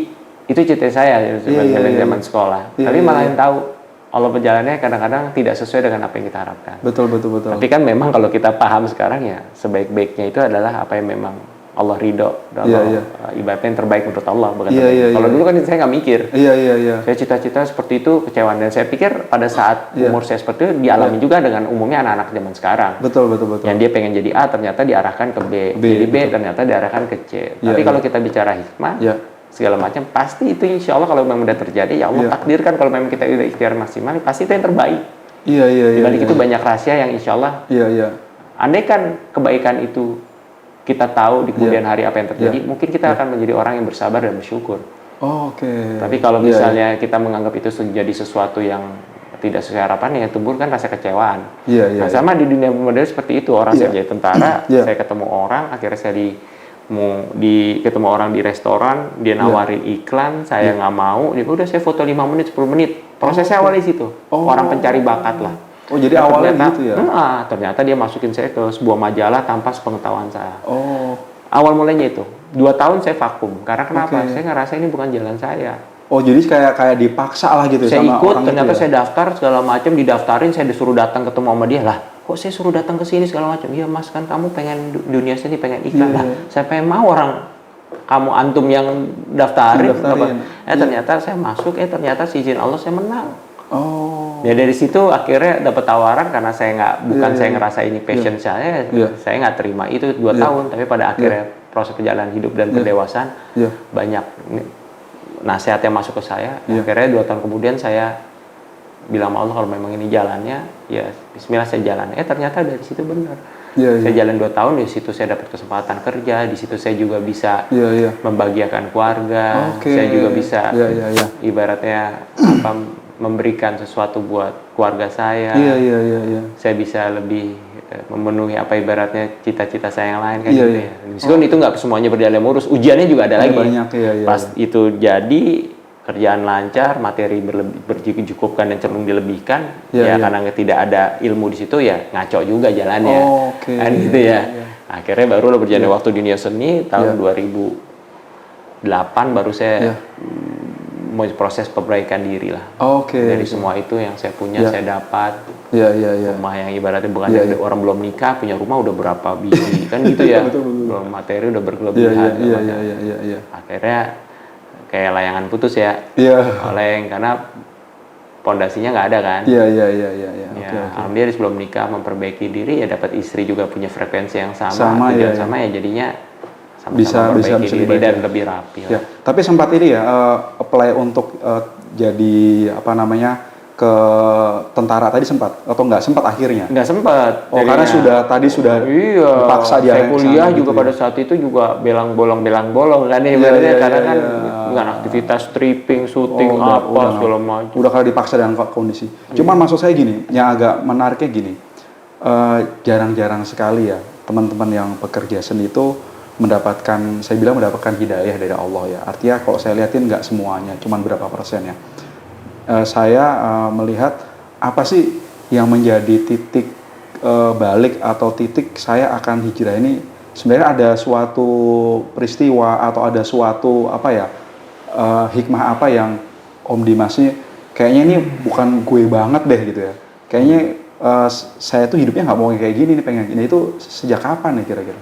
itu cita saya zaman sekolah. Tapi malah yang tahu Allah berjalannya kadang-kadang tidak sesuai dengan apa yang kita harapkan. Betul. Tapi kan memang kalau kita paham sekarang ya sebaik-baiknya itu adalah apa yang memang Allah ridho, ibaratnya yang terbaik menurut Allah. Kalau dulu kan saya nggak mikir. Saya cita-cita seperti itu, kecewaan, dan saya pikir pada saat umur saya seperti itu dialami juga dengan umumnya anak-anak zaman sekarang. Betul. Yang dia pengen jadi A ternyata diarahkan ke B, jadi B ternyata diarahkan ke C. Tapi kalau kita bicara hikmah, segala macam pasti itu insya Allah kalau memang udah terjadi ya Allah takdirkan kalau memang kita udah ikhtiar maksimal pasti itu yang terbaik. Di balik itu banyak rahasia yang insya Allah. Andai kan kebaikan itu kita tahu di kemudian hari apa yang terjadi, mungkin kita akan menjadi orang yang bersabar dan bersyukur. Tapi kalau misalnya kita menganggap itu menjadi sesuatu yang tidak sesuai harapan, yang tumbuh kan rasa kecewaan. Sama di dunia modern seperti itu, orang saya jadi tentara, saya ketemu orang, akhirnya saya ketemu orang di restoran, dia nawarin iklan, saya nggak mau, dia udah saya foto 5 menit, 10 menit. Prosesnya awal di situ, orang pencari bakat lah. Jadi awalnya gitu ya? Ternyata dia masukin saya ke sebuah majalah tanpa sepengetahuan saya. Awal mulainya itu. 2 tahun saya vakum. Karena kenapa? Saya ngerasa ini bukan jalan saya. Jadi kayak dipaksa lah gitu saya sama ikut, orang ternyata itu ya? Saya daftar segala macam, didaftarin, saya disuruh datang ketemu sama dia lah. Kok saya suruh datang ke sini segala macam? Iya mas, kan kamu pengen dunia sini, pengen iklan lah. Saya pengen mau orang kamu antum yang daftarin. Ternyata saya masuk, ternyata si izin Allah saya menang. Ya dari situ akhirnya dapat tawaran karena saya saya ngerasa ini passion saya nggak terima itu 2 tahun, tapi pada akhirnya proses perjalanan hidup dan pendewasaan banyak nasihat yang masuk ke saya. Akhirnya 2 tahun kemudian saya bilang sama Allah kalau memang ini jalannya, ya Bismillah saya jalan. Ternyata dari situ benar. Saya jalan 2 tahun, di situ saya dapat kesempatan kerja, di situ saya juga bisa membahagiakan keluarga, saya juga bisa ibaratnya memberikan sesuatu buat keluarga saya. Saya bisa lebih memenuhi apa ibaratnya cita-cita saya yang lain kan gitu ya. Meskipun itu nggak semuanya berjalan mulus, ujiannya juga ada lagi. Banyak, Pas itu jadi kerjaan lancar, materi bercukupkan dan cenderung dilebihkan, karena tidak ada ilmu di situ ya ngaco juga jalannya. Kan gitu ya. Akhirnya baru berjalan waktu di dunia seni tahun 2008 baru saya mau proses perbaikan diri lah. Dari semua itu yang saya punya saya dapat. Rumah yang ibaratnya bukan orang belum nikah punya rumah udah berapa biji kan gitu ya. Belum materi udah berkelebihan. Akhirnya kayak layangan putus ya. Oleng karena pondasinya nggak ada kan. Alhamdulillah sebelum nikah memperbaiki diri ya dapat istri juga punya frekuensi yang sama ya jadinya bisa diri dan lebih rapi. Tapi sempat ini ya apply untuk jadi ke tentara tadi sempat atau nggak sempat akhirnya? Nggak sempat. Karena sudah dipaksa dia. Saya kuliah juga pada saat itu juga belang bolong kan karena kan dengan aktivitas stripping, syuting segala macam. Udah kalau dipaksa dengan kondisi. Cuman maksud saya gini, yang agak menariknya gini, jarang-jarang sekali ya teman-teman yang pekerja seni itu mendapatkan hidayah dari Allah ya. Artinya kalau saya lihatin nggak semuanya, cuman berapa persen ya. Saya melihat apa sih yang menjadi titik balik atau titik saya akan hijrah ini. Sebenarnya ada suatu peristiwa atau ada suatu hikmah apa yang Om Dimas ini kayaknya ini bukan gue banget deh gitu ya. Kayaknya saya tuh hidupnya nggak mau kayak gini nih, pengen gini. Itu sejak kapan nih kira-kira?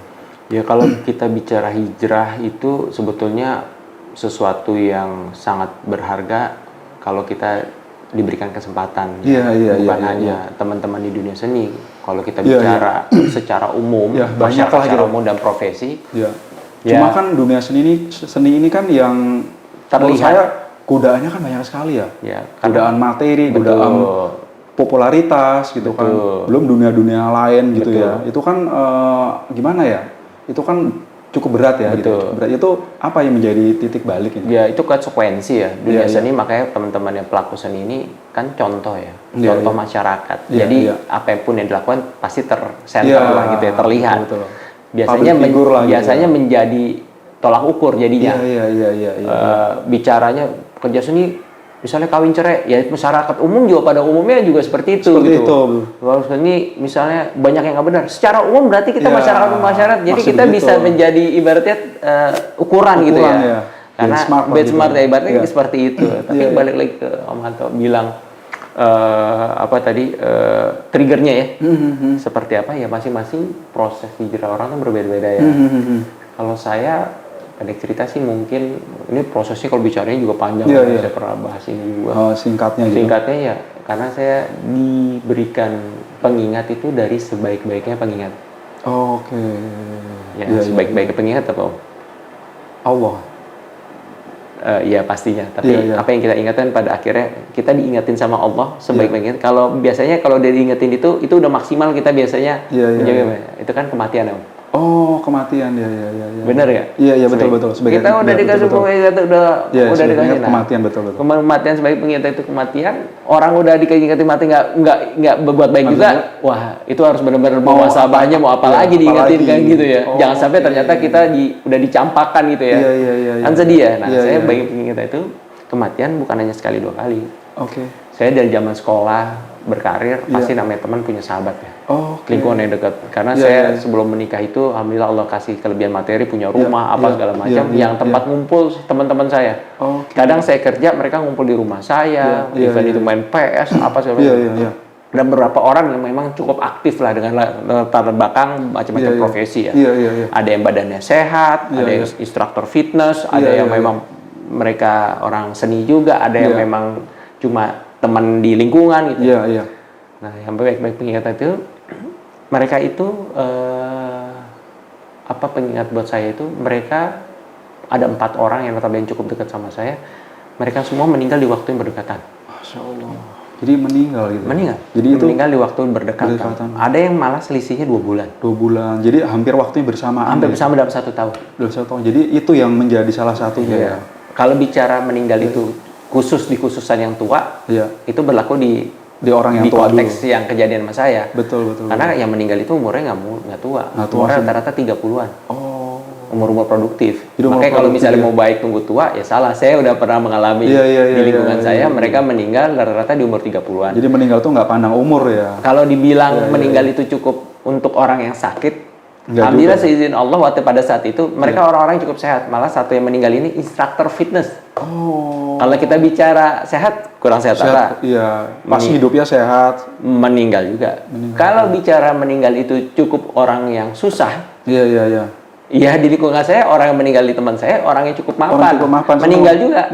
Ya kalau kita bicara hijrah itu sebetulnya sesuatu yang sangat berharga kalau kita diberikan kesempatan. Bukan hanya teman-teman di dunia seni. Kalau kita bicara secara umum, banyak lah secara umum dan profesi. Cuma kan dunia seni ini kan yang terlihat saya godaannya kan banyak sekali ya. Godaan materi, godaan popularitas gitu kan. Belum dunia-dunia lain gitu ya. Itu kan gimana ya? Itu kan cukup berat ya. Gitu. Berat itu apa yang menjadi titik balik ini? Ya itu konsekuensi ya. Dunia seni makanya teman-teman yang pelaku seni ini kan contoh ya. Contoh masyarakat. Jadi apapun yang dilakukan pasti tersenter lah gitu ya, terlihat. Betul. Biasanya menjadi tolak ukur jadinya. Bicaranya kerja seni misalnya kawin cerai, ya masyarakat umum juga pada umumnya juga seperti itu. Kalau seni misalnya banyak yang nggak benar, secara umum berarti kita masyarakat, jadi kita bisa menjadi ibaratnya ukuran gitu ya. Karena benchmark ya ibaratnya seperti itu. Tapi balik lagi ke Om Hanto bilang triggernya ya. Seperti apa ya, masing-masing proses hijrah orang kan berbeda-beda ya. Kalau saya pendek cerita sih mungkin ini prosesnya kalau bicaranya juga panjang. Saya pernah bahas ini juga. Singkatnya ya, karena saya diberikan pengingat itu dari sebaik-baiknya pengingat. Sebaik-baiknya pengingat apa? Allah. Ya pastinya, tapi apa yang kita ingatkan pada akhirnya kita diingatin sama Allah sebaik-baiknya. Kalau biasanya kalau dia diingetin itu udah maksimal kita biasanya menjaga. Itu kan kematian, Om. Kematian, ya. Bener ya? Iya, betul. Kita udah dikasih pengingat, udah dikasih kematian, betul. Kematian sebagai pengingat itu kematian. Orang udah diingetin mati nggak berbuat baik juga. Wah, itu harus benar-benar mau muhasabahnya, mau apa lagi diingetin kan gitu ya. Jangan sampai ternyata kita udah dicampakkan gitu ya. Kan sedih ya. Nah, saya bagi pengingat itu kematian bukan hanya sekali 2 kali. Saya dari zaman sekolah berkarir pasti namanya teman punya sahabat ya. Lingkungan yang dekat. Karena saya sebelum menikah itu alhamdulillah Allah kasih kelebihan materi, punya rumah segala macam yang tempat ngumpul teman-teman saya. Kadang saya kerja, mereka ngumpul di rumah saya, event itu main PS apa segala macam. Dan beberapa orang yang memang cukup aktif lah dengan latar belakang macam-macam profesi ya. Ada yang badannya sehat, ada yang instruktur fitness, ada yang memang mereka orang seni juga, ada yang memang cuma teman di lingkungan gitu. Nah, yang baik-baik pengingat itu, mereka itu pengingat buat saya itu, mereka ada 4 orang yang notabene cukup dekat sama saya. Mereka semua meninggal di waktu yang berdekatan. Masya Allah. Jadi meninggal gitu. Jadi meninggal di waktu berdekatan. Ada yang malah selisihnya 2 bulan. 2 bulan. Jadi hampir waktunya bersamaan. Hampir bersama dalam 1 tahun. Jadi itu yang menjadi salah satunya ya. Kalau bicara meninggal itu khusus di khususan yang tua, itu berlaku di orang yang tua konteks dulu. Yang kejadian sama saya. Betul. Karena yang meninggal itu umurnya nggak tua. Umurnya rata-rata 30-an. Umur produktif. Makanya kalau misalnya mau baik tunggu tua, ya salah. Saya udah pernah mengalami di lingkungan saya, mereka meninggal rata-rata di umur 30-an. Jadi meninggal tuh nggak pandang umur ya. Kalau dibilang meninggal itu cukup untuk orang yang sakit, alhamdulillah seizin Allah waktu pada saat itu mereka orang-orang cukup sehat. Malah satu yang meninggal ini instruktur fitness. Kalau kita bicara sehat, kurang sehat. Pas hidupnya sehat. Meninggal juga. Kalau bicara meninggal itu cukup orang yang susah. Iya, di lingkungan saya orang yang meninggal di teman saya orang yang cukup mapan. Meninggal juga.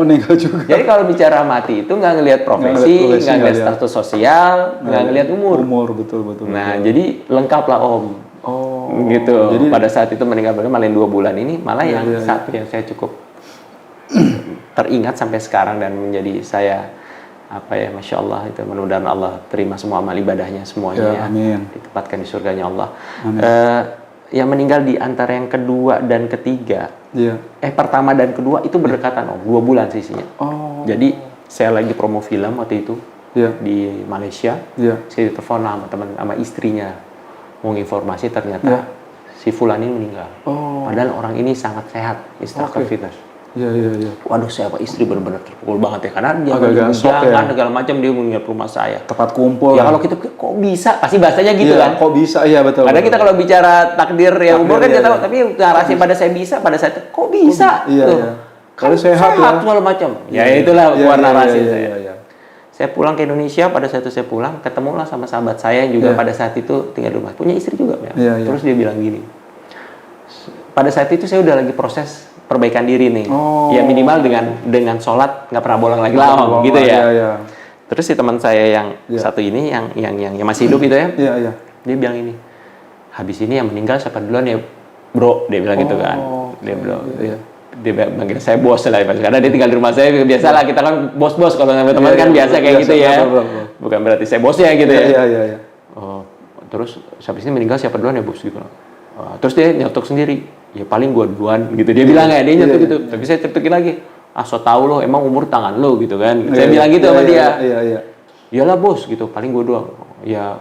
Jadi kalau bicara mati itu nggak ngelihat profesi, nggak ngelihat status sosial, nggak ngelihat umur. Betul. Nah, jadi lengkap lah Om. Gitu. Jadi, pada saat itu meninggal malah 2 bulan ini malah yang satu yang saya cukup teringat sampai sekarang dan menjadi saya Masya Allah itu, mudah-mudahan Allah terima semua amal ibadahnya semuanya ditempatkan di surganya Allah. Yang meninggal di antara yang kedua dan ketiga, pertama dan kedua itu berdekatan Om, 2 bulan sisinya. Jadi saya lagi promo film waktu itu di Malaysia, saya ditelepon sama istrinya mau informasi ternyata si Fulan ini meninggal. Padahal orang ini sangat sehat, instruktur fitness. Waduh, saya istri benar-benar terpukul banget ya, karena dia jangan segala macam dia mengingat rumah saya. Tempat kumpul. Ya kalau kita kok bisa, pasti bahasanya gitu kan. Kok bisa, iya betul. Karena kita kalau bicara takdir ya umur kan kita tahu, tapi narasi pada saya bisa, pada saat itu kok bisa. Kan sehat segala macam. Ya itulah warna narasi saya. Saya pulang ke Indonesia, pada saat itu saya pulang, ketemulah sama sahabat saya yang juga pada saat itu tinggal di rumah, punya istri juga. Terus dia bilang gini, pada saat itu saya udah lagi proses perbaikan diri nih, ya minimal dengan sholat nggak pernah bolong lagi lah, gitu ya. Terus si teman saya yang satu ini, yang masih hidup itu ya, dia bilang ini, habis ini yang meninggal siapa duluan ya, bro, dia bilang gitu kan, dia bilang, dia manggil saya bos lah, karena dia tinggal di rumah saya, biasa lah kita kan bos-bos kalau sama teman kan biasa kayak gitu ya, bukan berarti saya bosnya gitu ya. Terus habis ini meninggal siapa duluan ya bos gitu. Terus dia nyetok sendiri, ya paling gua duluan gitu dia bilang ya, dia nyetok gitu. Tapi saya cetukin lagi, so tau lo emang umur tangan lo gitu kan. Saya bilang gitu sama dia. Iyalah bos gitu, paling gua doang. Ya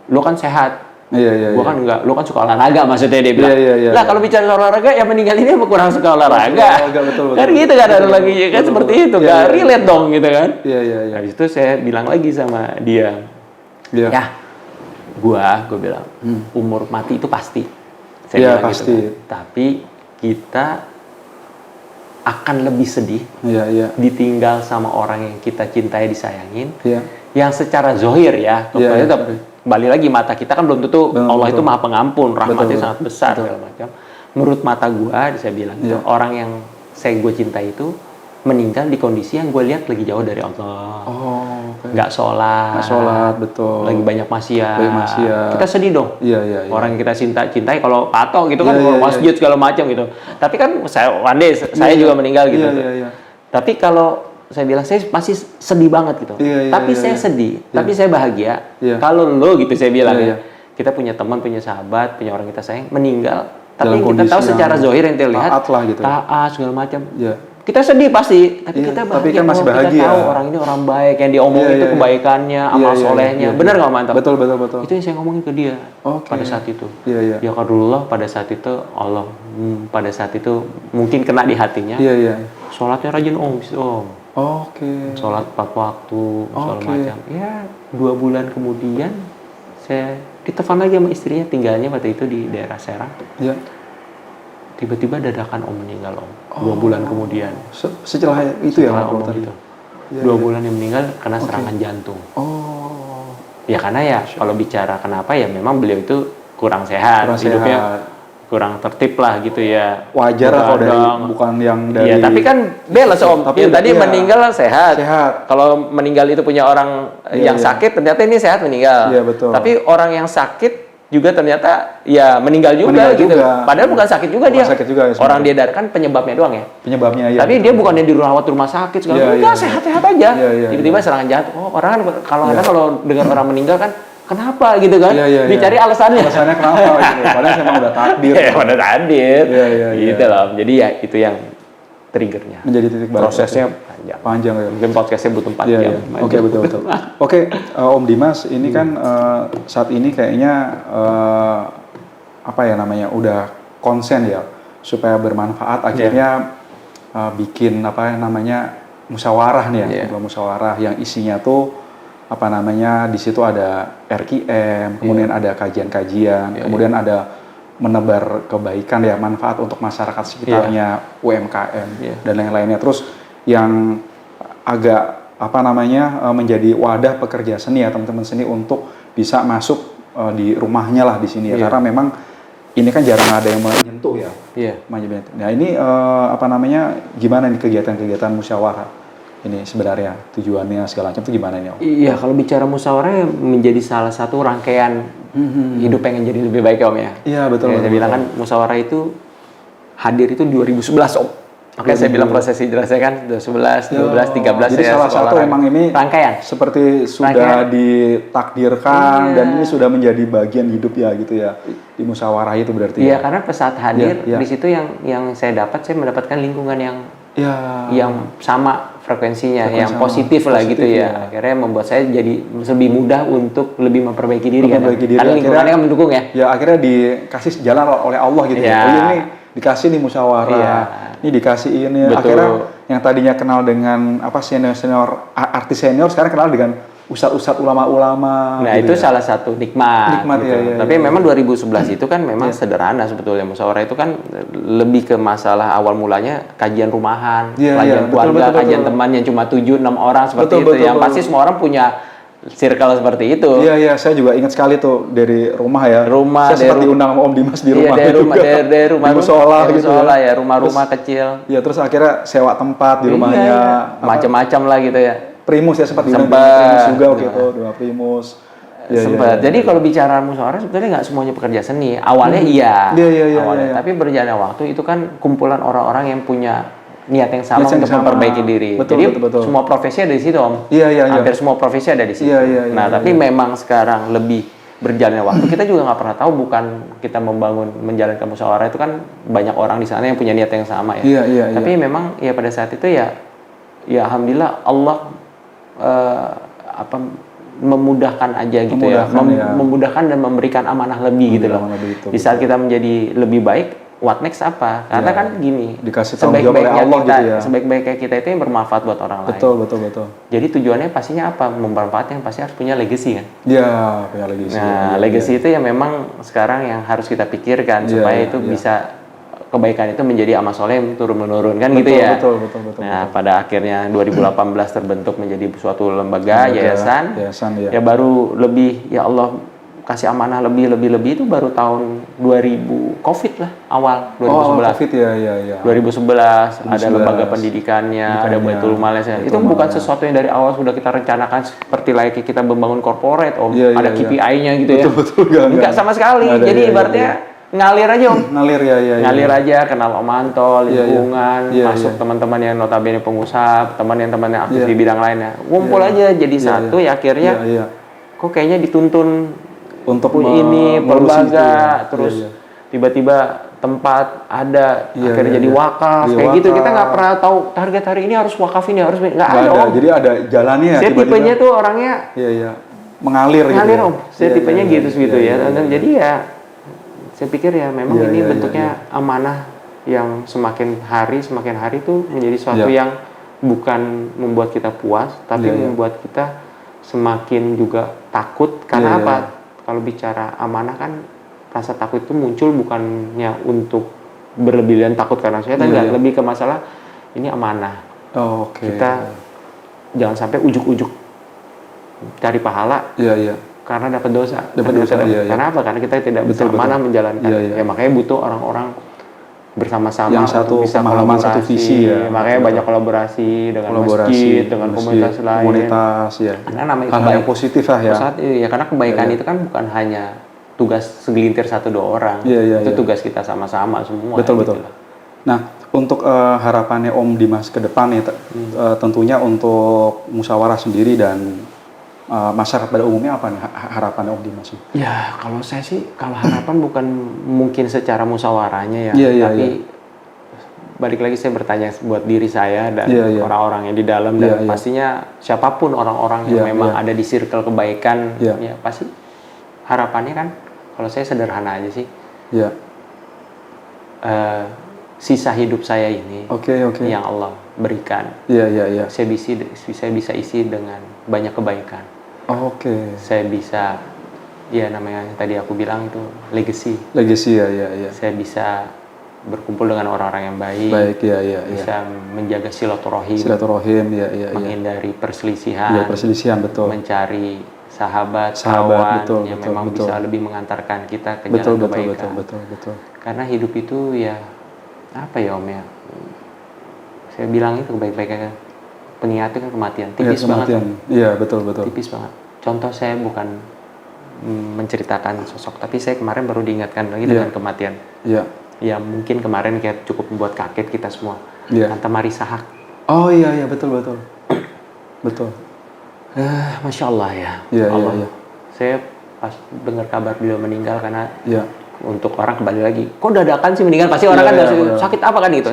lo kan sehat. Gua kan enggak, lo kan suka olahraga maksudnya dia bilang. Lah kalau bicara olahraga yang meninggal ini apa kurang suka olahraga. Betul. Kan gitu kan ada lagi kan seperti itu kan. Relate dong gitu kan. Habis itu saya bilang lagi sama dia. Ya. Gua bilang umur mati itu pasti. Saya bilang pasti. Gitu kan. Tapi kita akan lebih sedih ditinggal sama orang yang kita cintai, disayangin, yang secara zohir ya, kembali lagi mata kita kan belum tentu Allah itu maha pengampun, rahmatnya sangat besar segala macam. Menurut mata gua, saya bilang itu orang yang gue cintai itu meninggal di kondisi yang gue lihat lagi jauh dari Allah. Nggak sholat, betul. Lagi banyak maksiat. Kita sedih dong. Iya. Orang yang kita cintai kalau patok gitu kan, masjid segala macam gitu. Tapi kan saya juga meninggal gitu. Tapi kalau saya bilang saya masih sedih banget gitu. Tapi saya sedih, tapi saya bahagia. Kalau lo gitu saya bilang kita punya teman, punya sahabat, punya orang kita sayang meninggal. Tapi kita tahu secara zohir yang terlihat taat segala macam. Kita sedih pasti, tapi kita bahagia. Tapi kan masih bahagia. Kita tahu orang ini orang baik, yang diomongin itu kebaikannya, amal solehnya. Benar nggak mantap? Betul. Itu yang saya ngomongin ke dia pada saat itu. Ya qadarullah pada saat itu Allah pada saat itu mungkin kena di hatinya. Sholatnya rajin om. Sholat 4 waktu, segala macam. Ya 2 bulan kemudian saya ditelepon lagi sama istrinya, tinggalnya waktu itu di daerah Serang. Tiba-tiba dadakan om meninggal om. 2 bulan kemudian. Setelah itu setelah om itu. 2 bulan yang meninggal karena serangan jantung. Ya karena ya kalau bicara kenapa ya memang beliau itu kurang sehat. Hidupnya kurang tertib lah gitu ya. Wajar lah kalau bukan yang dari. Iya tapi kan balance om. Tapi yang tadi meninggal sehat. Kalau meninggal itu punya orang yang sakit ternyata ini sehat meninggal. Iya betul. Tapi orang yang sakit juga ternyata ya meninggal juga gitu. Padahal bukan sakit juga dia. Sakit juga, ya, orang dia kan penyebabnya doang ya. Penyebabnya ya. Tapi dia bukannya dirawat rumah sakit segala. Enggak, sehat-sehat aja. Tiba-tiba serangan jantung. Orang kan kalau dengar orang meninggal kan kenapa gitu kan? Dicari alasannya. Alasannya kenapa gitu. Padahal memang udah takdir. Udah takdir. Gitu loh. Jadi ya itu yang triggernya. Menjadi titik balik. Prosesnya panjang ya. Mungkin podcastnya butuh 4 jam. Oke, betul. Oke, Om Dimas, ini kan saat ini kayaknya apa ya namanya udah konsen ya supaya bermanfaat. Akhirnya bikin apa namanya musyawarah nih ya, musyawarah yang isinya tuh apa namanya di situ ada RQM, kemudian ada kajian-kajian, kemudian ada menebar kebaikan ya, manfaat untuk masyarakat sekitarnya, UMKM dan lain-lainnya. Terus yang agak apa namanya menjadi wadah pekerja seni ya, teman-teman seni untuk bisa masuk di rumahnya lah di sini ya, karena memang ini kan jarang ada yang menyentuh ya. Nah ini apa namanya gimana nih kegiatan-kegiatan musyawarah ini sebenarnya tujuannya segala macam itu gimana nih Om? Iya kalau bicara musyawarah menjadi salah satu rangkaian hidup pengen jadi lebih baik Om ya. Iya betul. Saya bilang kan musyawarah itu hadir itu 2011 Om. Oke, saya bilang proses hijrah saya kan 11, 12, 13 jadi salah satu emang ini rangkaian seperti sudah ditakdirkan dan ini sudah menjadi bagian hidup ya gitu ya di musyawarah itu berarti. Iya, karena saat hadir di situ yang saya mendapatkan lingkungan yang sama frekuensinya, yang positif lah gitu ya. Akhirnya membuat saya jadi lebih mudah untuk lebih memperbaiki diri kan. Karena lingkungannya kan mendukung ya. Ya akhirnya dikasih jalan oleh Allah gitu ya. Oh ini dikasih nih musyawarah. Ini dikasih ini. Betul. Akhirnya yang tadinya kenal dengan apa senior artis senior sekarang kenal dengan ustadz ulama-ulama. Nah gitu itu salah satu nikmat gitu. Tapi memang 2011 itu kan memang sederhana sebetulnya. Musyawarah itu kan lebih ke masalah awal mulanya kajian rumahan, kajian keluarga, kajian teman yang cuma 7-6 orang seperti itu. Yang pasti semua orang punya circle seperti itu. Iya, saya juga ingat sekali tuh dari rumah ya. Saya sempat diundang sama Om Dimas di rumah dari rumah musola gitu ya, rumah-rumah kecil. Iya, terus akhirnya sewa tempat di rumahnya. Macam-macam lah gitu ya. Primus ya sempat diundang Primus juga gitu, dua Primus. Sempat. Jadi kalau bicara musyawarah sebetulnya nggak semuanya pekerja seni. Awalnya awalnya. Tapi berjalannya waktu itu kan kumpulan orang-orang yang punya niat yang sama untuk memperbaiki diri. Jadi semua profesi ada di situ Om. Hampir semua profesi ada di situ. Tapi memang sekarang lebih berjalannya waktu kita juga nggak pernah tahu, bukan kita menjalankan musyawarah itu kan banyak orang di sana yang punya niat yang sama ya. Tapi memang ya pada saat itu ya alhamdulillah Allah memudahkan aja gitu memudahkan dan memberikan amanah lebih gitu loh. Di saat kita menjadi lebih baik, what next apa? Karena kan gini, dikasih tanggung jawab oleh Allah gitu ya. Sebaik-baiknya kita itu yang bermanfaat buat orang lain. Betul. Jadi tujuannya pastinya apa? Bermanfaat yang pasti harus punya legacy kan? Iya, punya legacy. Nah, legacy itu yang memang sekarang yang harus kita pikirkan supaya itu bisa kebaikan itu menjadi amal soleh yang turun-menurun kan gitu ya. Betul. Nah, pada akhirnya 2018 terbentuk menjadi suatu lembaga yayasan ya. Ya baru lebih, ya Allah kasih amanah lebih itu baru tahun 2000 Covid lah, awal 2011. Covid ya. 2011 ada lembaga pendidikannya, ada Baitul Mal. Itu bukan sesuatu yang dari awal sudah kita rencanakan seperti layaknya kita membangun corporate, ada KPI-nya gitu ya. Betul. Enggak sama sekali. Jadi ibaratnya ngalir aja Om. Ngalir aja, kenal Om Anto, lingkungan, masuk teman-teman yang notabene pengusaha, teman-teman yang aktif di bidang lainnya. Ngumpul aja jadi satu ya akhirnya. Kok kayaknya dituntun untuk ini lembaga terus tiba-tiba tempat ada akhirnya jadi wakaf kayak gitu. Kita nggak pernah tahu target hari ini harus wakaf, ini harus nggak ada Om. Jadi ada jalannya. Saya tipenya tuh orangnya mengalir gitu. Om. Saya tipenya gitu ya. Jadi ya saya pikir ya memang ini bentuknya amanah yang semakin hari tuh menjadi suatu yang bukan membuat kita puas, tapi membuat kita semakin juga takut. Karena apa? Kalau bicara amanah kan rasa takut itu muncul bukannya untuk berlebihan takut karena saya enggak, lebih ke masalah ini amanah. Kita jangan sampai ujuk-ujuk cari pahala. Karena dapat dosa. Karena apa? Karena kita tidak bisa amanah menjalankan. Ya makanya butuh orang-orang bersama-sama yang satu bisa pemahaman, satu visi ya. Makanya banyak kolaborasi dengan masjid, dengan komunitas lain. Karena namanya hal yang positif lah ya. Ya karena kebaikan itu kan bukan hanya tugas segelintir 1-2 orang. Itu tugas kita sama-sama semua. Betul. Nah, untuk harapannya Om Dimas ke depan ya, tentunya untuk musyawarah sendiri dan masyarakat pada umumnya apa nih harapannya Om Dimas? Ya kalau saya sih, kalau harapan bukan mungkin secara musyawarahnya ya, tapi balik lagi saya bertanya buat diri saya dan orang-orang yang di dalam dan pastinya siapapun orang-orang yang memang ada di circle kebaikan, ya pasti harapannya kan, kalau saya sederhana aja sih, sisa hidup saya ini yang Allah berikan, saya bisa isi dengan banyak kebaikan. Saya bisa, ya namanya tadi aku bilang itu legacy ya. Saya bisa berkumpul dengan orang-orang yang baik, bisa menjaga silaturahim, menghindari perselisihan, betul. Mencari sahabat kawan yang memang bisa lebih mengantarkan kita ke jalan kebaikan. Betul. Karena hidup itu ya apa ya Om ya, saya bilang itu baik-baiknya pengingat itu kan kematian, tipis banget. Iya betul. Tipis banget. Contoh saya bukan menceritakan sosok, tapi saya kemarin baru diingatkan lagi dengan kematian. Ya mungkin kemarin kayak cukup membuat kaget kita semua. Tante Marisa Haque. Iya betul. Masya Allah ya. Allah. Saya pas dengar kabar beliau meninggal karena untuk orang kembali lagi, kok dadakan sih meninggal, pasti orang kan sakit apa kan gitu.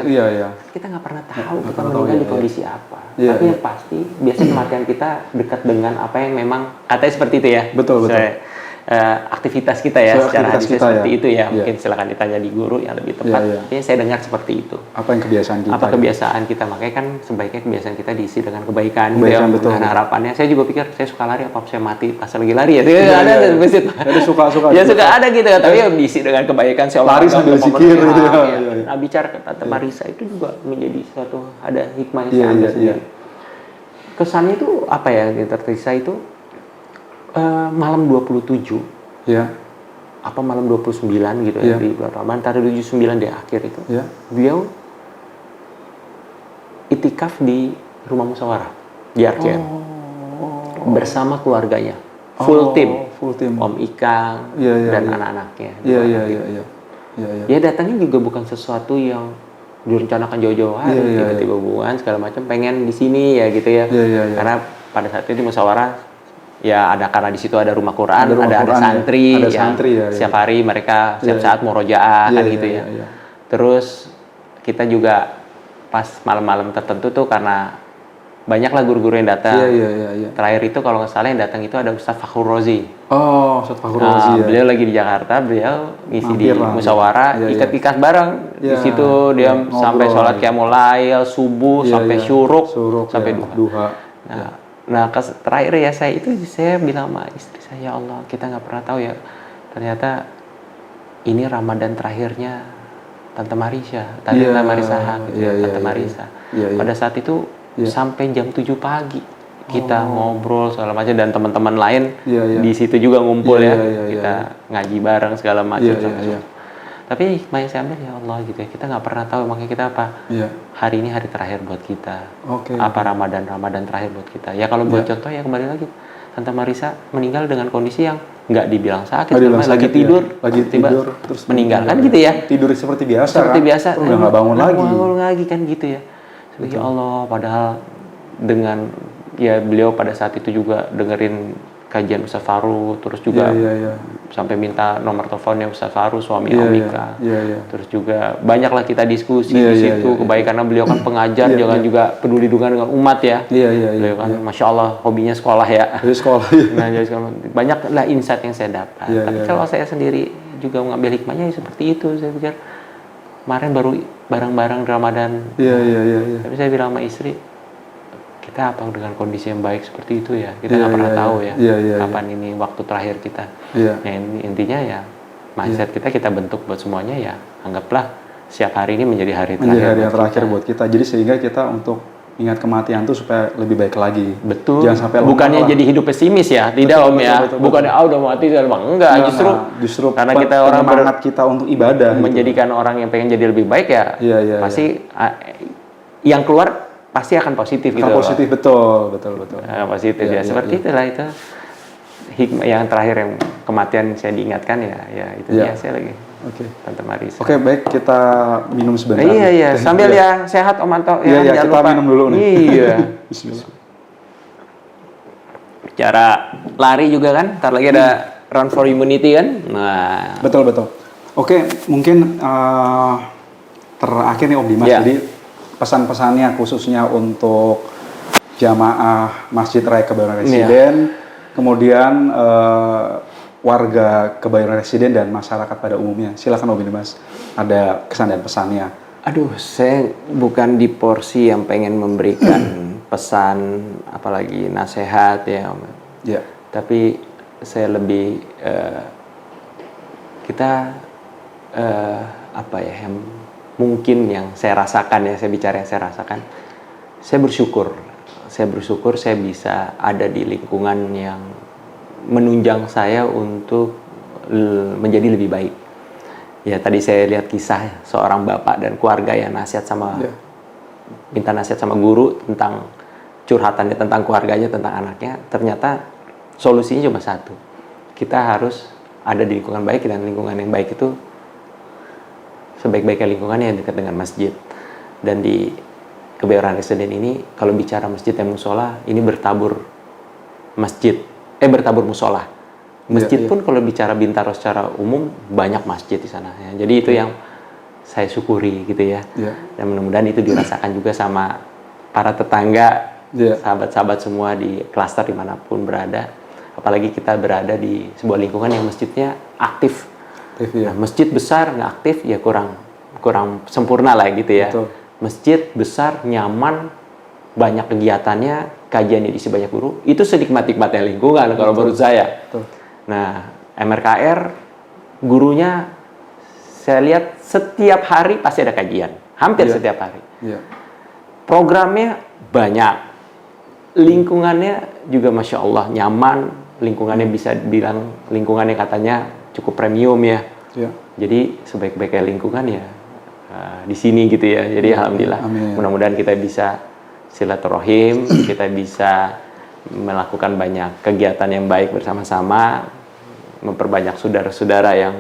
Kita nggak pernah tahu kita meninggal di kondisi apa. Tapi yang pasti biasanya kematian kita dekat dengan apa yang memang katanya seperti itu ya. Betul. Aktivitas kita ya, secara hadisnya seperti itu ya. Mungkin silakan ditanya di guru yang lebih tepat. Saya dengar seperti itu. Apa yang kebiasaan kita? Kebiasaan kita, makanya kan sebaiknya kebiasaan kita diisi dengan kebaikan. Betul. Dan harapannya, saya juga pikir saya suka lari, apa saya mati pas lagi lari ya? Ada suka. Ya suka ada gitu, tapi ya diisi dengan kebaikan. Saya lari sambil zikir gitu ya. Nah bicara ke Tante Marisa itu juga menjadi suatu ada hikmahnya saya ambil sendiri. Kesannya itu apa ya? Terterisah itu malam 27 apa malam 29 gitu ya di bulan Ramadan, antara 29 di akhir itu beliau itikaf di rumah musyawarah di Arkian bersama keluarganya full tim Om Ikang dan anak-anaknya. Ya datangnya juga bukan sesuatu yang direncanakan jauh-jauh hari, tiba-tiba hubungan segala macam pengen di sini ya gitu ya. Karena pada saat itu di musyawarah ya ada, karena di situ ada rumah Quran, ada santri, setiap hari mereka setiap saat murojaah kan gitu ya. Terus kita juga pas malam-malam tertentu tuh karena banyaklah guru-guru yang datang. Terakhir itu kalau nggak salah yang datang itu ada Ustadz Fakhrul Razi. Ustadz Fakhrul Razi. Beliau lagi di Jakarta, beliau ngisi di musyawarah, ikat bareng. Di situ dia sampai sholat qiyamul lail, subuh sampai syuruk sampai duha. Nah terakhir ya saya bilang sama istri saya, ya Allah kita nggak pernah tahu ya, ternyata ini Ramadan terakhirnya Tante Marisa, Tante Marisa gitu, Tante Marisa. Pada saat itu sampai jam 7 pagi kita ngobrol segala macam, dan teman-teman lain di situ juga ngumpul kita ngaji bareng segala macam. Tapi hikmah yang saya ambil, ya Allah gitu ya, kita nggak pernah tahu makanya kita apa hari ini hari terakhir buat kita, apa Ramadan terakhir buat kita ya. Kalau buat contoh ya, kembali lagi Tante Marisa meninggal dengan kondisi yang nggak dibilang sakit, lagi tidur terus meninggal kan gitu ya, tidur seperti biasa udah nggak bangun lagi kan gitu ya. Ya Allah, padahal dengan ya beliau pada saat itu juga dengerin kajian Ustaz Faru, terus juga sampai minta nomor teleponnya Ustaz Faru, suami Omika. Terus juga banyaklah kita diskusi di situ, kebaikan karena beliau kan pengajar, juga peduli dengan umat ya. Beliau kan Masya Allah hobinya sekolah ya. Nah, jadi banyaklah insight yang saya dapat. Tapi kalau saya sendiri juga mengambil hikmahnya seperti itu, saya pikir kemarin baru barang-barang Ramadan. Tapi saya bilang sama istri, kita apa dengan kondisi yang baik seperti itu ya, kita nggak pernah tahu ya kapan ini waktu terakhir kita. Nah, intinya ya mindset kita bentuk buat semuanya ya, anggaplah setiap hari ini menjadi hari terakhir buat kita. Jadi sehingga kita untuk ingat kematian tuh supaya lebih baik lagi. Betul. Jangan sampai bukannya jadi hidup pesimis ya, tidak Om ya. Bukannya udah mati enggak, justru karena kita orang semangat kita untuk ibadah menjadikan orang yang pengen jadi lebih baik ya. Pasti yang keluar pasti akan positif gitu. Positif, betul. Positif ya. Seperti itulah itu hikmah yang terakhir, yang kematian saya diingatkan ya itu dia saya lagi. Tante Marisa. Baik, kita minum sebentar. Iya. Sambil ya sehat Om Anto ya. Iya, kita minum dulu nih. Iya. Bismillah. Bicara lari juga kan, ntar lagi ada Run for Humanity kan. Nah, betul. Oke, mungkin terakhir nih Om Dimas. Jadi pesan-pesannya khususnya untuk jamaah Masjid Raya Kebayoran Residen, kemudian warga Kebayoran Residen dan masyarakat pada umumnya. Silakan Om Dimas, ada kesan dan pesannya. Aduh, saya bukan di porsi yang pengen memberikan pesan, apalagi nasihat ya Om. Tapi saya lebih kita yang mungkin yang saya rasakan ya, saya bicara yang saya rasakan, saya bersyukur saya bisa ada di lingkungan yang menunjang saya untuk menjadi lebih baik. Ya tadi saya lihat kisah seorang bapak dan keluarga yang minta nasihat sama guru tentang curhatannya tentang keluarganya, tentang anaknya. Ternyata solusinya cuma satu. Kita harus ada di lingkungan baik, dan lingkungan yang baik itu sebaik-baiknya lingkungan yang dekat dengan masjid. Dan di Kebayoran Residen ini, kalau bicara masjid dan musola, ini bertabur musola. Masjid pun kalau bicara Bintaro secara umum banyak masjid di sana ya. Jadi itu yang saya syukuri gitu ya. Dan mudah-mudahan itu dirasakan juga sama para tetangga, sahabat-sahabat semua di klaster dimanapun berada. Apalagi kita berada di sebuah lingkungan yang masjidnya aktif. Nah, masjid besar nggak aktif ya kurang sempurna lah gitu ya. Masjid besar, nyaman, banyak kegiatannya, kajiannya diisi banyak guru, itu senikmat-nikmatnya lingkungan kalau menurut saya. Nah, MRKR gurunya saya lihat setiap hari pasti ada kajian, hampir setiap hari. Programnya banyak, lingkungannya juga Masya Allah nyaman, lingkungannya bisa bilang lingkungannya katanya cukup premium ya. Jadi sebaik-baiknya lingkungan ya di sini gitu ya. Jadi alhamdulillah, mudah-mudahan kita bisa silaturahim, kita bisa melakukan banyak kegiatan yang baik bersama-sama, memperbanyak saudara-saudara yang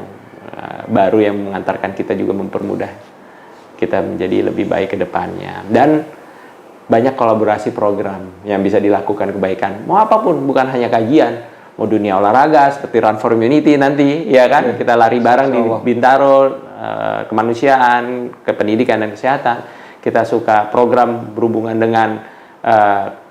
baru yang mengantarkan kita, juga mempermudah kita menjadi lebih baik ke depannya. Dan banyak kolaborasi program yang bisa dilakukan kebaikan. Mau apapun, bukan hanya kajian, mau dunia olahraga seperti Run for Humanity nanti, ya kan? Kita lari bareng di Bintaro, kemanusiaan, kependidikan dan kesehatan. Kita suka program berhubungan dengan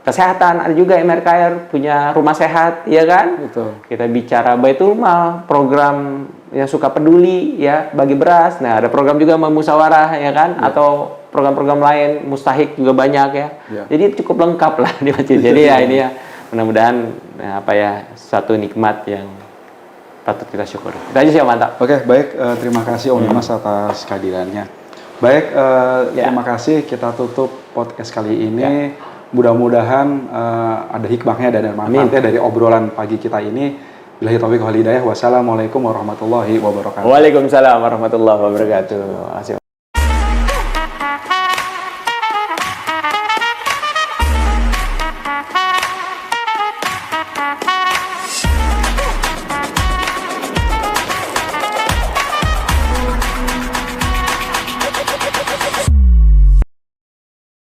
kesehatan, ada juga MRKR punya rumah sehat, ya kan? Kita bicara Baitul Mal, program yang suka peduli ya, bagi beras. Nah, ada program juga musyawarah, ya kan? Atau program-program lain, mustahik juga banyak ya. Jadi cukup lengkap lah di masjid. Jadi ya ini ya, mudah-mudahan satu nikmat yang patut kita syukuri. Itu aja sih Om, mantap. Oke, baik. Terima kasih Om Dimas atas kehadirannya. Baik, terima kasih. Kita tutup podcast kali ini. Mudah-mudahan ada hikmahnya dan manfaatnya dari obrolan pagi kita ini. Billahi taufiq wal hidayah. Wassalamualaikum warahmatullahi wabarakatuh. Waalaikumsalam warahmatullahi wabarakatuh.